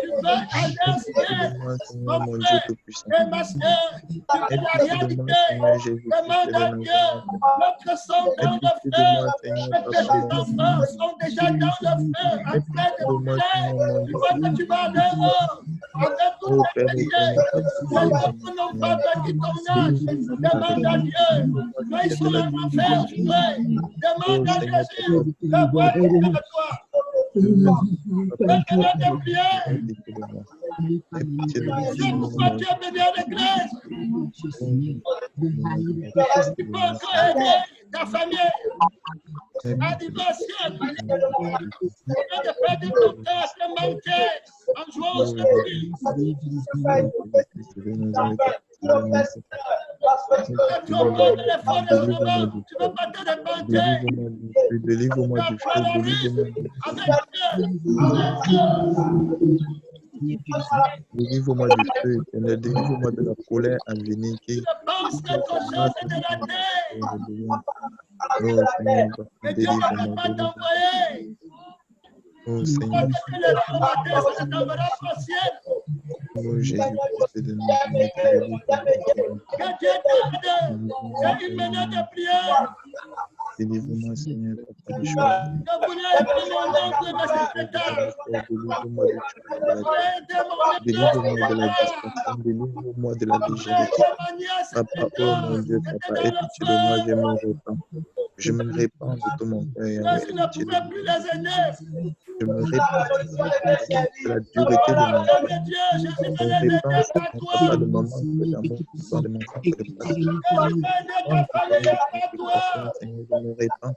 Tu veux aller au ciel. aide-moi, Seigneur Mon mon Dieu frère Tout-Puissant. et ma soeur, tu veux Aie la pitié de moi, réalité. Seigneur Jésus-Christ Demande de à Dieu. Nazareth. Notre sang Aie dans le pitié de feu. moi, Seigneur, Mes Papa, petits mon Dieu. enfants sont déjà dans le feu en Aie train pitié de de moi, brûler. Seigneur mon Tu Dieu. vois que tu vas aller haut avec toute Oh Père sécurité. éternel, aie Les pitié de moi, hommes n'ont pas Seigneur. vaincu ton âge. Délivre-moi avec Demande à Dieu. délivre-moi Quand ils de sont la en enfer, délivrance. frère, demande Oh à Seigneur, Jésus Papa, de voir à toi. je veux, Papa, je Maintenant de veux, prier. aie pitié de moi. Aie pitié de moi, C'est Seigneur pourquoi mon tu Dieu. es venu à l'église. Oh Jésus, aie pitié Tu de peux moi, encore Seigneur. aider ta famille Aie à pitié de moi, divorcer. Seigneur Jésus. Au lieu de perdre ton temps à te manquer en jouant au Oh sorti. Jésus-Christ de Nazareth, aie pitié de moi, Papa. Aie Quand tu pitié de augmentes moi, l'effort Seigneur. de Délivre-moi moment, du tu ne feu. vas pas te repentir. Délivre-moi du feu, délivre-moi Tu du apprends feu, la délivre-moi risque du feu. avec Dieu. Délivre-moi du feu éternel, délivre-moi de la colère à venir Tu qui ne penses que ton menace chef est de la terre. de loin. Oh Seigneur, Papa, Et Dieu ne va délivre-moi, pas délivre-moi. t'envoyer. Oh Parce Seigneur, que tu le dis au matin, ça ne t'enverra pas au ciel. oh Jésus-Christ de Nazareth, délivre-moi, Seigneur. Que Dieu t'aide. Délivre-moi, C'est une minute délivre-moi. de prière. Délivre-moi, Seigneur, Papa, du choix. Je voulais aider mon oncle, mais c'est tard. Délivre-moi du choix de Je la voulais vie. aider mon neveu, Délivre-moi c'était de la tard. distraction, délivre-moi de la Je voulais légèreté. aider ma nièce, Papa, c'était oh tard. mon Dieu, C'était Papa, dans aie le pitié de moi, je feu. me répands. Je me répands de tout mon cœur, Yahweh, Parce aie qu'il ne pitié de pouvait moi. plus les aider. Je me répands, Seigneur, Papa, de la dureté de mon Oh cœur. mon Dieu, Jésus Je veut me les aider répands, par Seigneur, toi. Papa, de mon manque d'amour pour toi, de mon manque de passion. Jésus veut aider ta Manque de famille cœur, par manque de passion, toi. Seigneur, je me répands.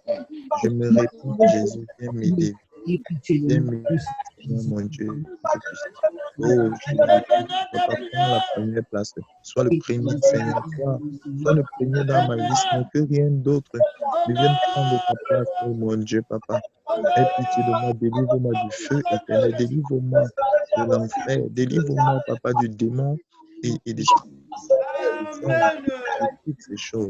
Je me répands, Jésus, viens m'aider. Viens m'aider, Seigneur, mon Dieu. Oh, Jésus, Maintenant de Papa, prends la prière. première place. Sois le premier, Seigneur. Sois le premier dans ma vie, Seigneur, que rien d'autre ne vienne prendre ta place, oh mon Dieu, Papa. Aie pitié de moi, délivre-moi du feu éternel, délivre-moi de l'enfer, délivre-moi, Papa, du démon et des Amen. toutes ces choses.